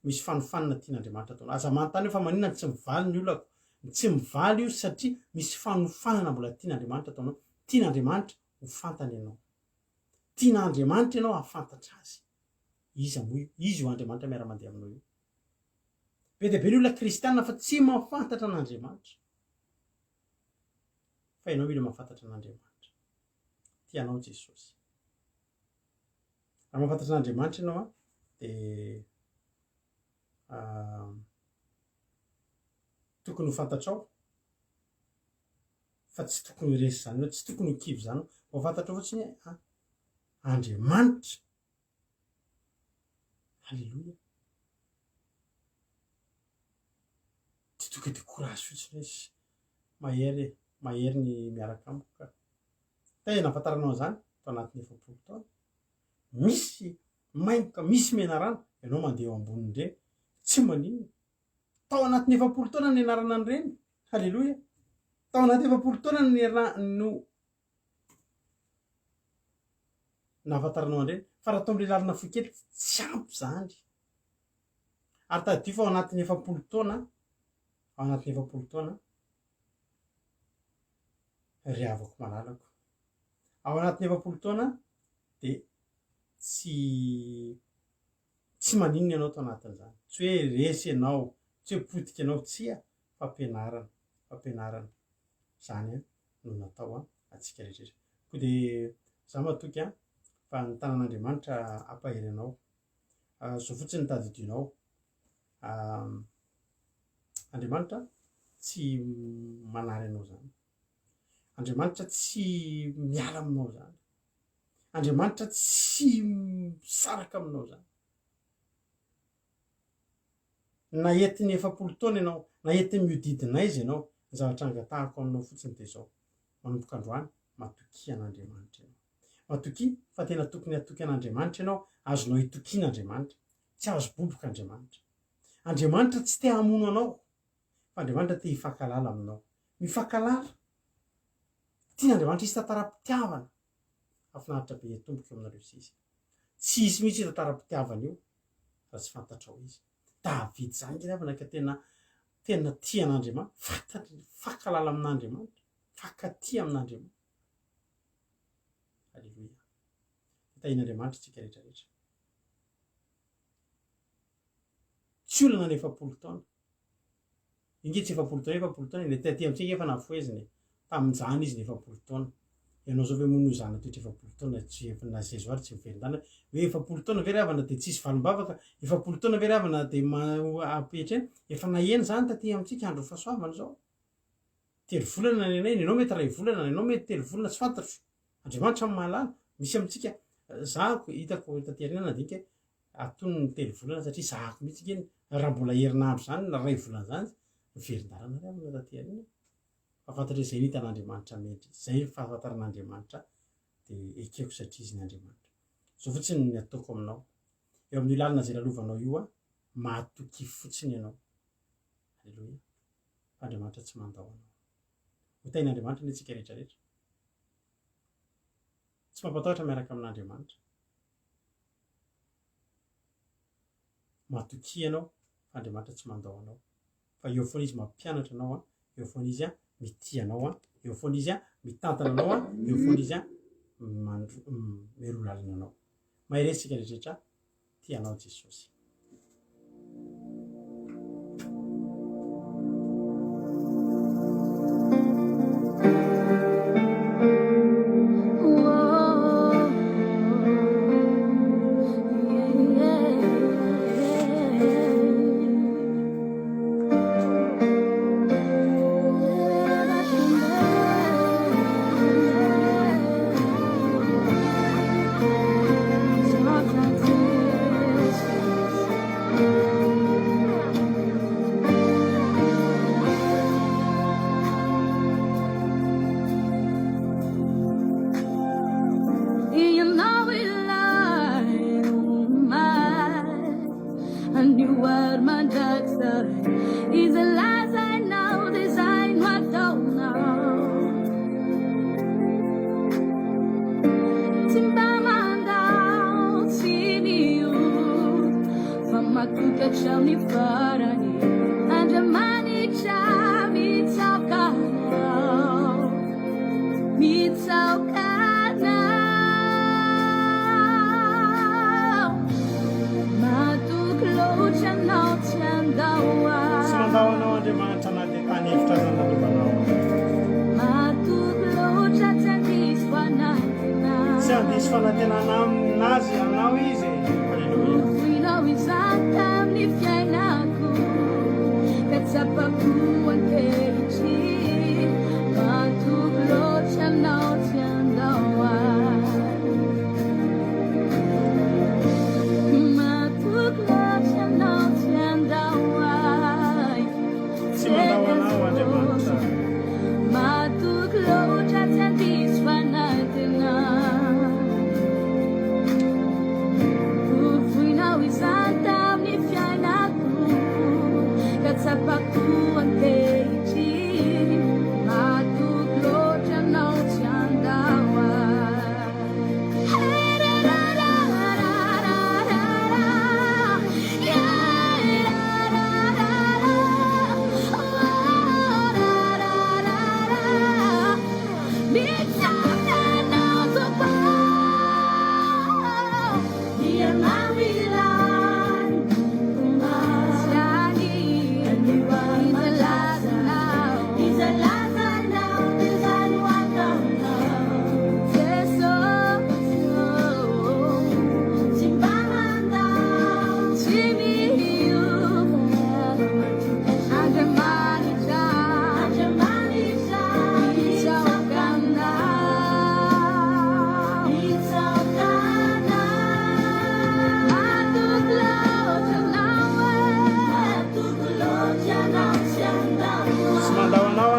misy fanofanana tian'Andriamanitra taona aza manontany fa maninona tsy mivaly ny olako tsy mivaly io satria misy fanofanana mbola tian'Andriamanitra taonao tian'Andriamanitra ho fantany ianao tian'Andriamanitra ianao hafantatra azy izy ho Andriamanitra miara-mandeha aminao io be dia be ny olona kristianina fa tsy mahafantatra an'Andriamanitra fa ianao mila mahafantatra an'Andriamanitra tianao Jesosy raha mahafantatra an'Andriamanitra ianao de tokony ho fantatrao fa tsy tokony ho resy zany tsy tokony ho kivy zany ho fantatrao fotsiny Andriamanitra halleloia ty toka de courage fotsiny hoe mahery ny miaraka amiko ka tena afantaranao zany tao anatin'ny 70 taona misy maimboka misy menarana ianao mandeha eo amboniny reny tsy maninona tao anatin'ny 70 taona ny anarana ny reny halleloia tao anaty 70 taona no nahafantaranao an'ireny fa raha tao am'le lalina fokely tsy ampy zany ary tadidio fa ao anatin'ny 70 taona ry havako malalako ao anatin'ny 70 taona de tsy maninona ianao tao anatin'izany tsy hoe resy ianao tsy hoe potika ianao tsia fampianarana zany no natao atsika rehetrarehetra ko de za matoky fa ny tanan'Andriamanitra ampahery anao zao fotsiny ny tadidinao Andriamanitra tsy manary anao zany Andriamanitra tsy miala aminao zany Andriamanitra tsy misaraka aminao zany na entin'ny 70 taona ianao na entin'ny miodidina izy ianao ny zavatra angatahako aminao fotsiny de zao manomboka androany matoki an'Andriamanitra ianao matoki fa tena tokony atoky an'Andriamanitra ianao azonao itokian'Andriamanitra tsy azo boboka Andriamanitra tsy te hamono anao fa Andriamanitra te hifankalala aminao mifankalala tian'Andriamanitra isy tantara-pitiavana afinaritra be tomboka aminareo sisa tsy isy mihitsy tantara-pitiavana io raha tsy fantatrao izy Davidy zany nge avana ka tena tena tia an'Andriamanitra, fantatry fankalala amin'Andriamanitra, fankatia amin'Andriamanitra. Halleloia. Tahin'Andriamanitra tsika rehetrarehetra. Tsy olana ny 70 taona. Ingy tsy 70 taona ilay taty amintsika efa nafoeziny. Tamin'izany izy ny 70 taona. Ianao zao ve moa no zana toetra 70 taona tsy efa na zay zoary tsy mivelon-dana hoe 70 taona ve ravana dia tsisy valombavaka, 70 taona ve ravana dia apetra eny, efa naheno zany taty amintsika andro fahasoavana zao. 3 volana ny anay, ianao mety 2 volana, ianao mety 3 volana tsy fantatro. Andriamanitra amin'ny mahalala, misy amintsika zahako hitako taty aoriana dinika atony ny 3 volana satria zahako mihitsy ngeny raha mbola herinandro zany na 2 volana zany mivelon-dalana ravana taty aoriana. Fafantatra izay ny hitan'Andriamanitra mety, izay fahafantaran'Andriamanitra dia ekeko satria izy ny Andriamanitra. Zao fotsiny ny ataoko aminao. Eo amin'ny lalana izay lalovanao io mahatoky fotsiny ianao. Halleloia. Andriamanitra tsy mandao anao. Ho tain'Andriamanitra ny antsika rehetrarehetra. Tsy mampatahotra miaraka amin'Andriamanitra. Mahatoky ianao, Andriamanitra tsy mandao anao. Fa eo foana izy mampianatra anao, eo foana izy mitia anao, eo foana izy mitantana anao, eo foana izy meroa lalina anao. Mahay resika rehetrarehetra tianao Jesosy.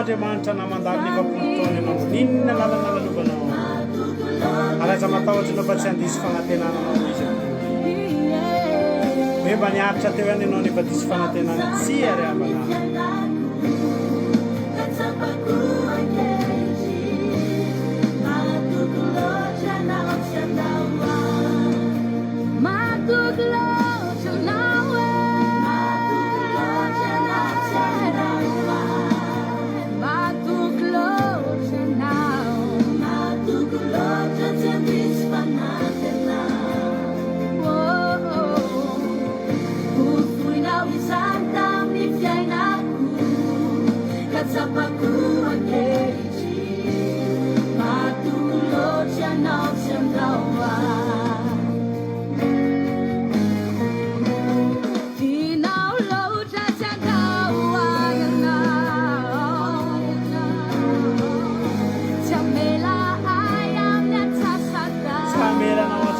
Andriamanitra namandalo ny 70 taona ianao, ninona lalana lalovanao? Alaza matahotra anao fa tsy handisy fanantenana anao izy. Hoe mba niaritra teo ihany ianao nefa disy fanantenana tsy ary ambana.
Matuk lo chanawe, matuk lo chanawe.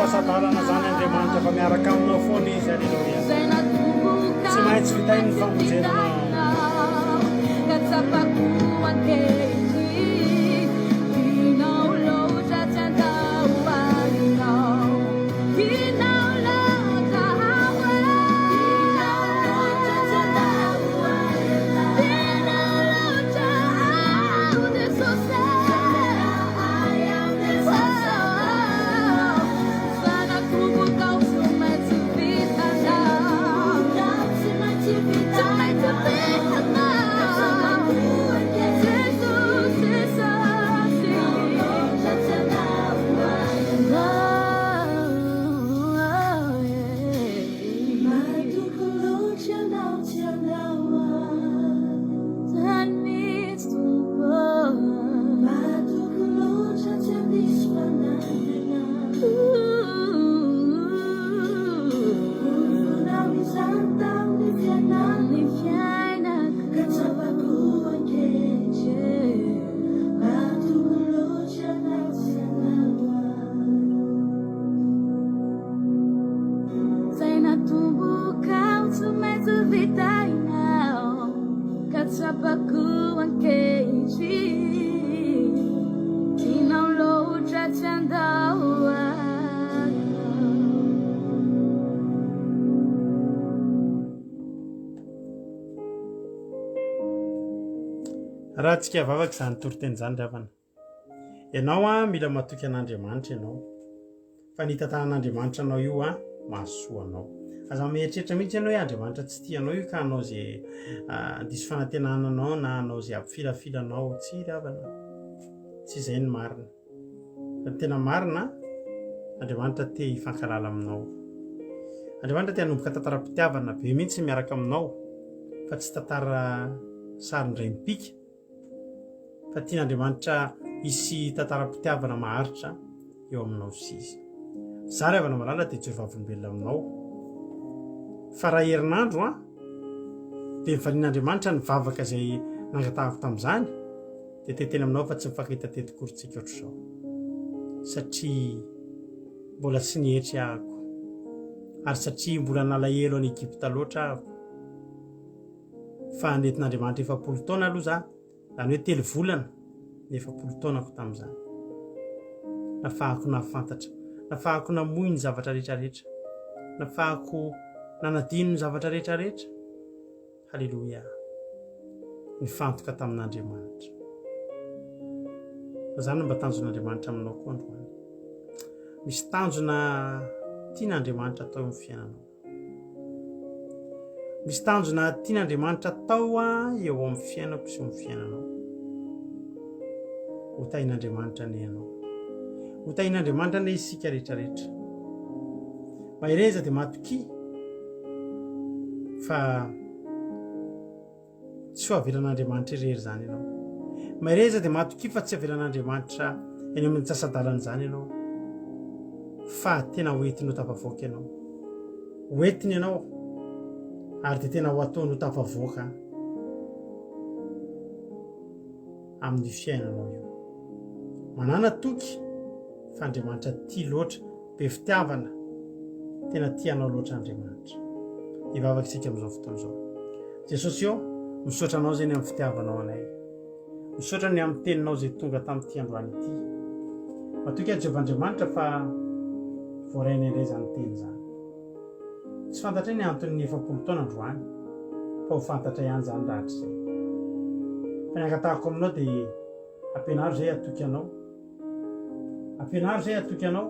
sasadarana zany andriamanitra fa miaraka aminao foana izy aleloia tsy maintsy vitainy ny famonjenanao raha tsika vavaka izany toriteny zany ravana ianao a mila matoky an'andriamanitra ianao fa ny tantanan'andriamanitra anao io a mahasoanao aza mieritreritra mihitsy ianao hoe andriamanitra tsy tianao io ka anao zay diso fanantenananao na anao zay ampifilafilanao tsy ravana tsy izay ny marina fa ny tena marina andriamanitra te hifankalala aminao andriamanitra te hanomboka tantara-pitiavana be mihitsy miaraka aminao fa tsy tantara sarindray mipika fa tian'andriamanitra isy tantara-pitiavana maharitra eo aminao sy izy za ry havana malala dia jehovah-volombelona aminao fa raha herinandro a dia mivalian'andriamanitra ny vavaka izay nangatahako tamin'izany dia teteny aminao fa tsy mifankahita tetikorontsika ohatr'izao satria mbola tsy nihetry ahako ary satria mbola nalahelo any Egypta loatra ahako fa nentin'andriamanitra 7 taona aloha za zany hoe 3 volana ny 7 taonako tamin'izany nafahako nafantatra nafahako namoy ny zavatra rehetrarehetra nafahako nanadino ny zavatra rehetrarehetra halleloia nifantoka tamin'andriamanitra zany mba tanjon'andriamanitra aminao koa androany misy tanjona tian'andriamanitra atao amin'ny fiainanao misy tanjona tian'andriamanitra atao a eo amin'ny fiainako sy amin'ny fiainanao hotain'andriamanitra ny ianao hotain'andriamanitra ny isika rehetrarehetra mahireza dia matoky fa tsy ho avelan'andriamanitra irery zany ianao mahireza dia matoky fa tsy avelan'andriamanitra eny amin'ny tsasadalana zany ianao fa tena hoentiny ho tapavoaka ianao hoentiny ianao ary dia tena ho ataony ho tapavoaka amin'ny fiainanao io manana toky fa andriamanitra tia loatra be fitiavana tena tianao loatra andriamanitra hivavaka isika amin'izao fotoana izao jesosy eo misaotra anao zay ny amin'ny fitiavanao anay misaotra ny amin'ny teninao zay tonga tamin'ity androany ity matoky a Jehovah-andriamanitra fa voaraina indray zany teny zany tsy fantatra ny antony 7 taona androany fa ho fantatra ihany zany rahatra izay fa ny angatahako aminao dia ampianaro zay atoky anao ampianaro zay atoky anao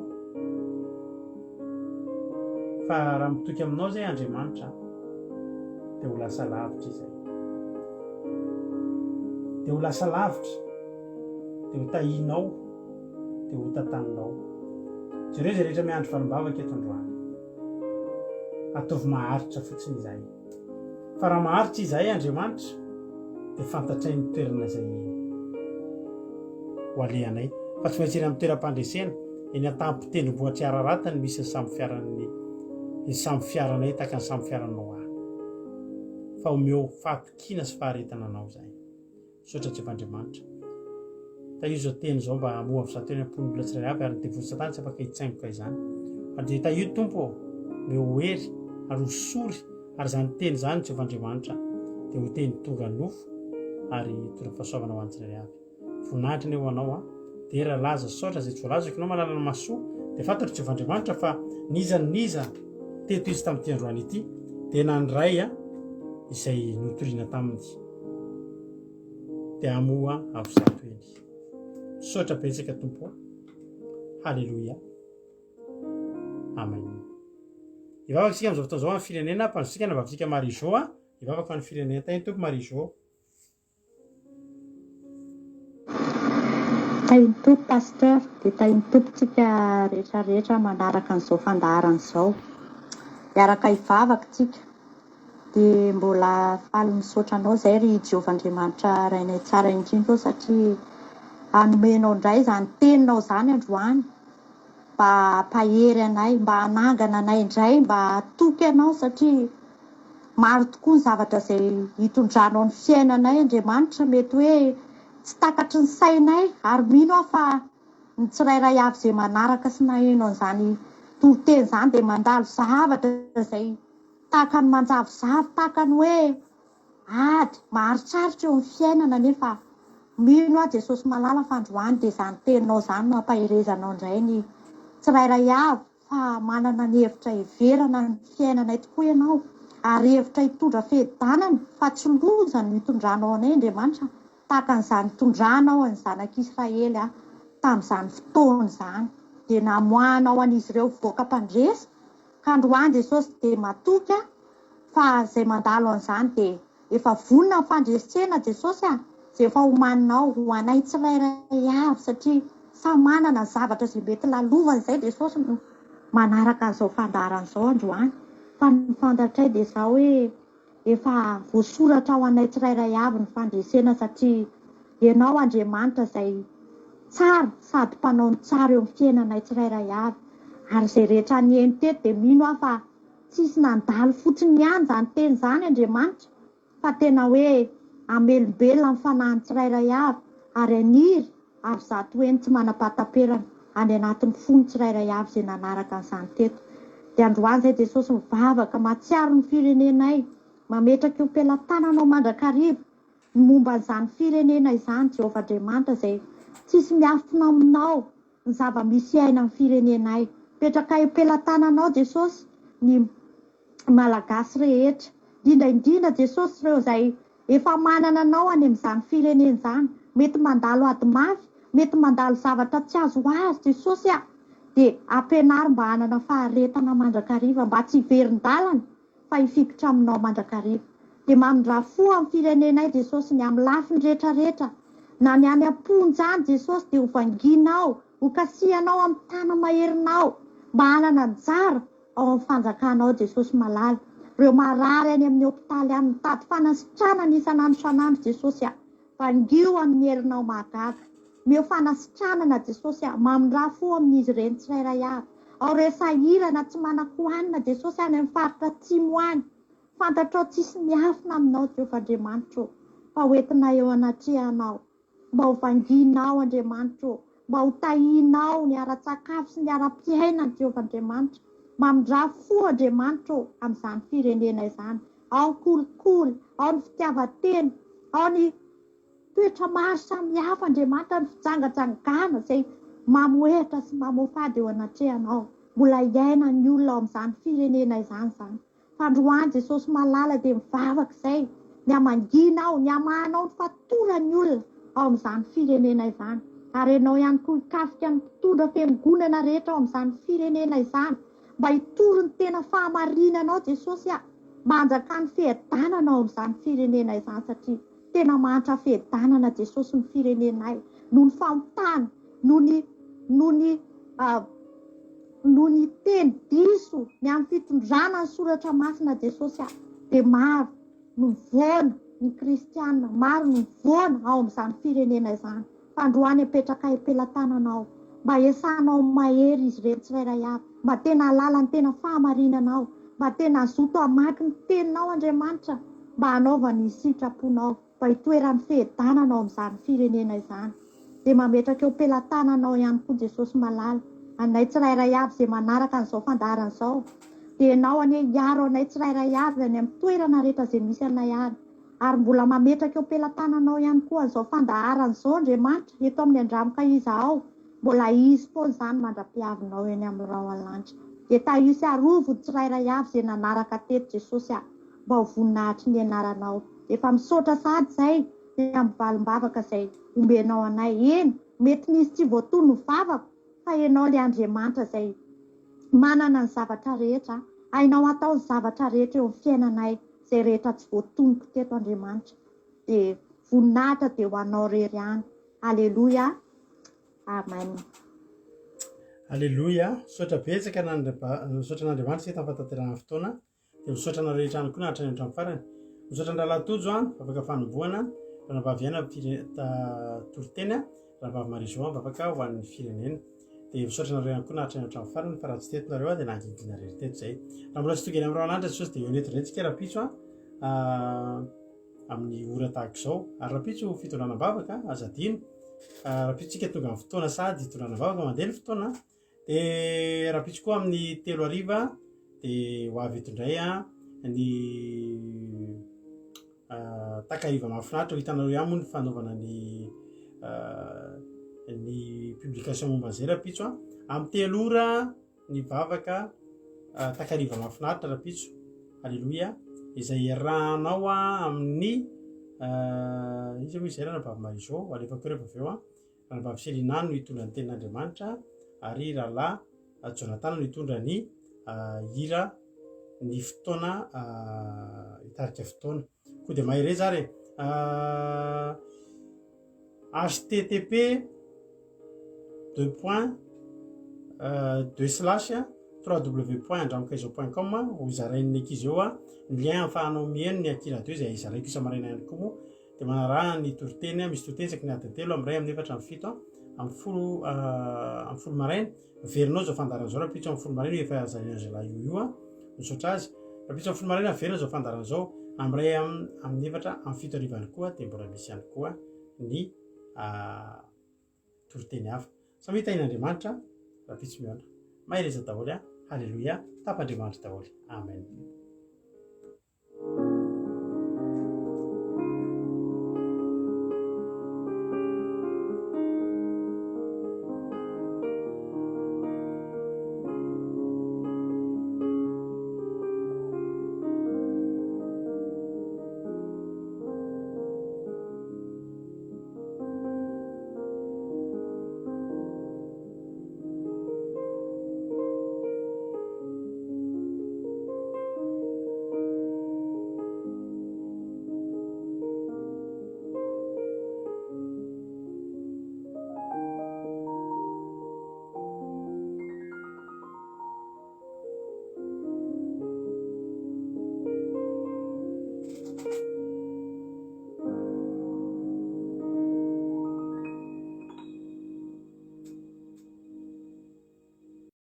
fa raha mitoky aminao zay andriamanitra dia ho lasa lavitra izay dia ho lasa lavitra dia ho tahinao dia ho tantaninao jereo zay rehetra miandro farimbavaka eto androany ataovy maharitra fotsiny izay fa raha maharitra izay andriamanitra dia fantatray ny toerana izay ho alehanay fa tsy maintsy eny amin'ny toeram-pandresena eny an-tampon-tendrombohitry Araratany misy ny samby fiaranay tahaka ny samby fiaranao ahy fa omeo fahatokiana sy faharetana anao izay misaotra Jehovandriamanitra ta io zao teny zao mba hamoha amin'ny zato eny am-pon'olona tsirairay avy ary ny devony Satana tsy afaka hitsaingoka izany fa dia ta io tompo omeo hery ary hosory ary izany teny izany Jehovandriamanitra dia ho teny tonga nofo ary tonga fahasoavana ho an'ny tsirairay avy voninahitra ny eo anao dia raha laza saotra izay tsy voalaza ianao manalana masoa dia fantatro Jehovandriamanitra fa niza teto izy tamin'ity androany ity dia nandray izay notoriana taminy dia hamoha avy zato eny saotra betsaka tompo halleloia amen ivavaka isika amin'izao fotoana izao amin'ny firenena mpanjosika na vavisika Marie-Jo ivavaka amin'ny firenena tany tompo Marie-Jo
tainy tompo pasteur dia tainy tompotsika rehetrarehetra manaraka an'izao fandaharana izao miaraka hivavaka tsika dia mbola faly misaotra anao izay ry Jehovandriamanitra rainay tsara indrindra satria anomenao indray izany teninao izany androany mba hampahery anay mba hanangana anay indray mba hatoky anao satria maro tokoa ny zavatra izay hitondranao ny fiainanay Andriamanitra mety hoe tsy takatry ny sainay ary mino aho fa ny tsirairay avy izay manaraka sy naheno an'izany toriteny izany dia mandalo zavatra izay tahaka ny manjavozavo tahaka ny hoe ady maharotsarotra eo amin'ny fiainana nefa mino aho Jesosy malala fa androany dia izany teninao izany no hampaherezanao indray ny tsirairay avy fa manana ny hevitra hiverana ny fiainanay tokoa ianao ary hevitra hitondra fehidanana fa tsy loza no hitondranao anay Andriamanitra tahaka n'izany tondranao any zanak'Israely tamin'izany fotoana izany dia namoahanao an'izy ireo voaka-pandresy ka androany Jesosy dia matoky fa izay mandalo an'izany dia efa vonona ny fandresena Jesosy izay efa homaninao ho anay tsirairay avy satria samy manana ny zavatra izay mety lalovana izay Jesosy no manaraka an'izao fandaharana izao androany fa ny fantatray dia izao hoe efa voasoratra ao anay tsirairay avy ny fandresena satria ianao Andriamanitra izay tsara sady mpanao ny tsara eo amin'ny fiainanay tsirairay avy ary izay rehetra nieny teto dia mino aho fa tsisy nandalo fotsiny ihany izany teny izany Andriamanitra fa tena hoe amelombelona amin'ny fanahin'ny tsirairay avy ary aniry avy zato eny tsy manam-pahataperana any anatin'ny fony tsirairay avy izay nanaraka an'izany teto dia androany izay Jesosy mivavaka matsiaro ny firenenay mametraka eo am-pelantananao mandrakariva ny momba n'izany firenena izany Jehovandriamanitra izay tsisy miafina aminao ny zava-misy aina amin'ny firenenay petraka eo am-pelantananao Jesosy ny malagasy rehetra indrindra Jesosy ireo izay efa manana anao any amin'izany firenena izany mety mandalo ady mafy mety mandalo zavatra tsy azo azy Jesosy dia ampianary mba hanana faharetana mandrakariva mba tsy hiverin-dalana fa hifikitra aminao mandrakariva dia mamindrafo amin'ny firenenay Jesosy ny amin'ny lafiny rehetrarehetra na ny any am-ponjany Jesosy dia ho vanginao ho kasihanao amin'ny tana maherinao mba hanana anjara ao amin'ny fanjakanao Jesosy malala ireo marary any amin'ny hopitaly any mitady fanasitranana isanandro isanandro Jesosy vangio amin'ny herinao mahagaga meo fanasitranana Jesosy mamindrafo amin'izy ireny tsirairay avy ao resahirana tsy manan-kohanina Jesosy any amin'ny faritra atsimo any fantatrao tsisy miafina aminao Jehovandriamanitra fa hoentina eo anatrehanao mba ho vanginao Andriamanitra mba ho tahinao ny ara-tsakafo sy ny ara-piainana Jehovandriamanitra mamindrafo Andriamanitra amin'izany firenena izany ao ny kolikoly ao ny fitiavan-tena ao ny toetra maro samihafa Andriamanitra ny fijangajangana izay mamoehitra sy mamoafady eo anatrehanao mbola iaina ny olona ao amin'izany firenena izany fa androany Jesosy malala dia mivavaka izay ny hamanginao ny hamahanao ny fatorany olona ao amin'izany firenena izany ary ianao ihany koa hikafika ny mpitondra fiangonana rehetra ao amin'izany firenena izany mba hitoro ny tena fahamarinanao Jesosy mba hanjaka ny fehidanana ao amin'izany firenena izany satria tena mahantra fehidanana Jesosy ny firenenay noho ny fampitana noho ny teny diso ny amin'ny fitondrana ny soratra masina Jesosy dia maro no voana ny kristianina maro ny voana ao amin'izany firenena izany fa androany apetraka am-pelatananao mba esanao mahery izy ireny tsirairay avy mba tena halala ny tena fahamarinanao mba tena zoto amaky ny teninao Andriamanitra mba hanaovany ny sitraponao mba hitoeran'ny fehidananao amin'izany firenena izany dia mametraka eo pelatananao ihany koa Jesosy malala anay tsirairay avy izay manaraka an'izao fandaharana izao dia ianao anie hiaro anay tsirairay avy any amin'ny toerana rehetra izay misy anay any ary mbola mametraka eo pelatananao ihany koa an'izao fandaharana izao Andriamanitra eto amin'ny andramoka iza ao mbola izy foana izany mandra-piavinao eny amin'ny rao alanitra dia tahisy arovo ny tsirairay avy izay nanaraka teto Jesosy mba ho voninahitry ny anaranao efa misaotra sady izay amin'ny valim-bavaka izay omenao anay eny mety nisy tsy voatono ny vavako fa ianao ilay Andriamanitra izay manana ny zavatra rehetra hainao atao ny zavatra rehetra eo amin'ny fiainanay izay rehetra tsy voatonoko teto Andriamanitra dia voninahitra dia ho anao rery any. Aleloia, amen.
Aleloia, misaotra betsaka misaotra an'Andriamanitra eto amin'ny fataterana fotoana dia misaotra ana rehetra any koa na hatrany hatramin'ny farany misaotra an-dralatojo afaka fanomboana ranabavy toriteny ranabavy Marizao afaka ho an'ny firenena dia misaotra anareo koa na hatrany hatramin'ny farany fa raha tsy tetonareo dia nangidina rery teto izay raha mbola tsy tonga eny amin'ny rao alanitra Jesosy dia eo netintsika rapitso amin'ny ora tahaka izao ary rapitso fitondranam-bavaka azadino rapitsika tonga amin'ny fotoana sady hitondranam-bavaka mandeha ny fotoana dia rapitso koa amin'ny 3 ariva dia ho avy etondray ny takariva mahafinaritra ho hitanareo ihany moa ny fanaovana ny publication momba an'izay rapitso amin'ny 3 ora ny vavaka takariva mahafinaritra rapitso. Aleloia, izay iarahanao amin'ny izy moa izay ranabavy Marizao alefako rehefa avy eo ranabavy Selina no hitondra ny tenin'Andriamanitra ary rahalahy Jonathan no hitondra ny hira ny fotoana hitarika fotoana koa dia mahare zary http www.andramokaizo.com ho zarain'ny ankizy eo ny lien ahafahanao mihaino ny akiradio izay izaraiko isa-maraina ihany koa moa dia manaraha ny toriteny misy toriteny isaky ny adiny 3 amin'ny 1 amin'ny 4 amin'ny 7 amin'ny folo maraina verinao zao fandaharana zao rapitso amin'ny folo maraina efa zaraina zalahy io misaotra azy rapitso amin'ny folo maraina verina zao fandaharana zao amin'ny 1 amin'ny 4 amin'ny 7 arivany koa dia mbola misy ihany koa ny toriteny hafa samy hitain'Andriamanitra rapitso miona mahereza daholo. Halleluia, tapandriamanitra daholo, amen.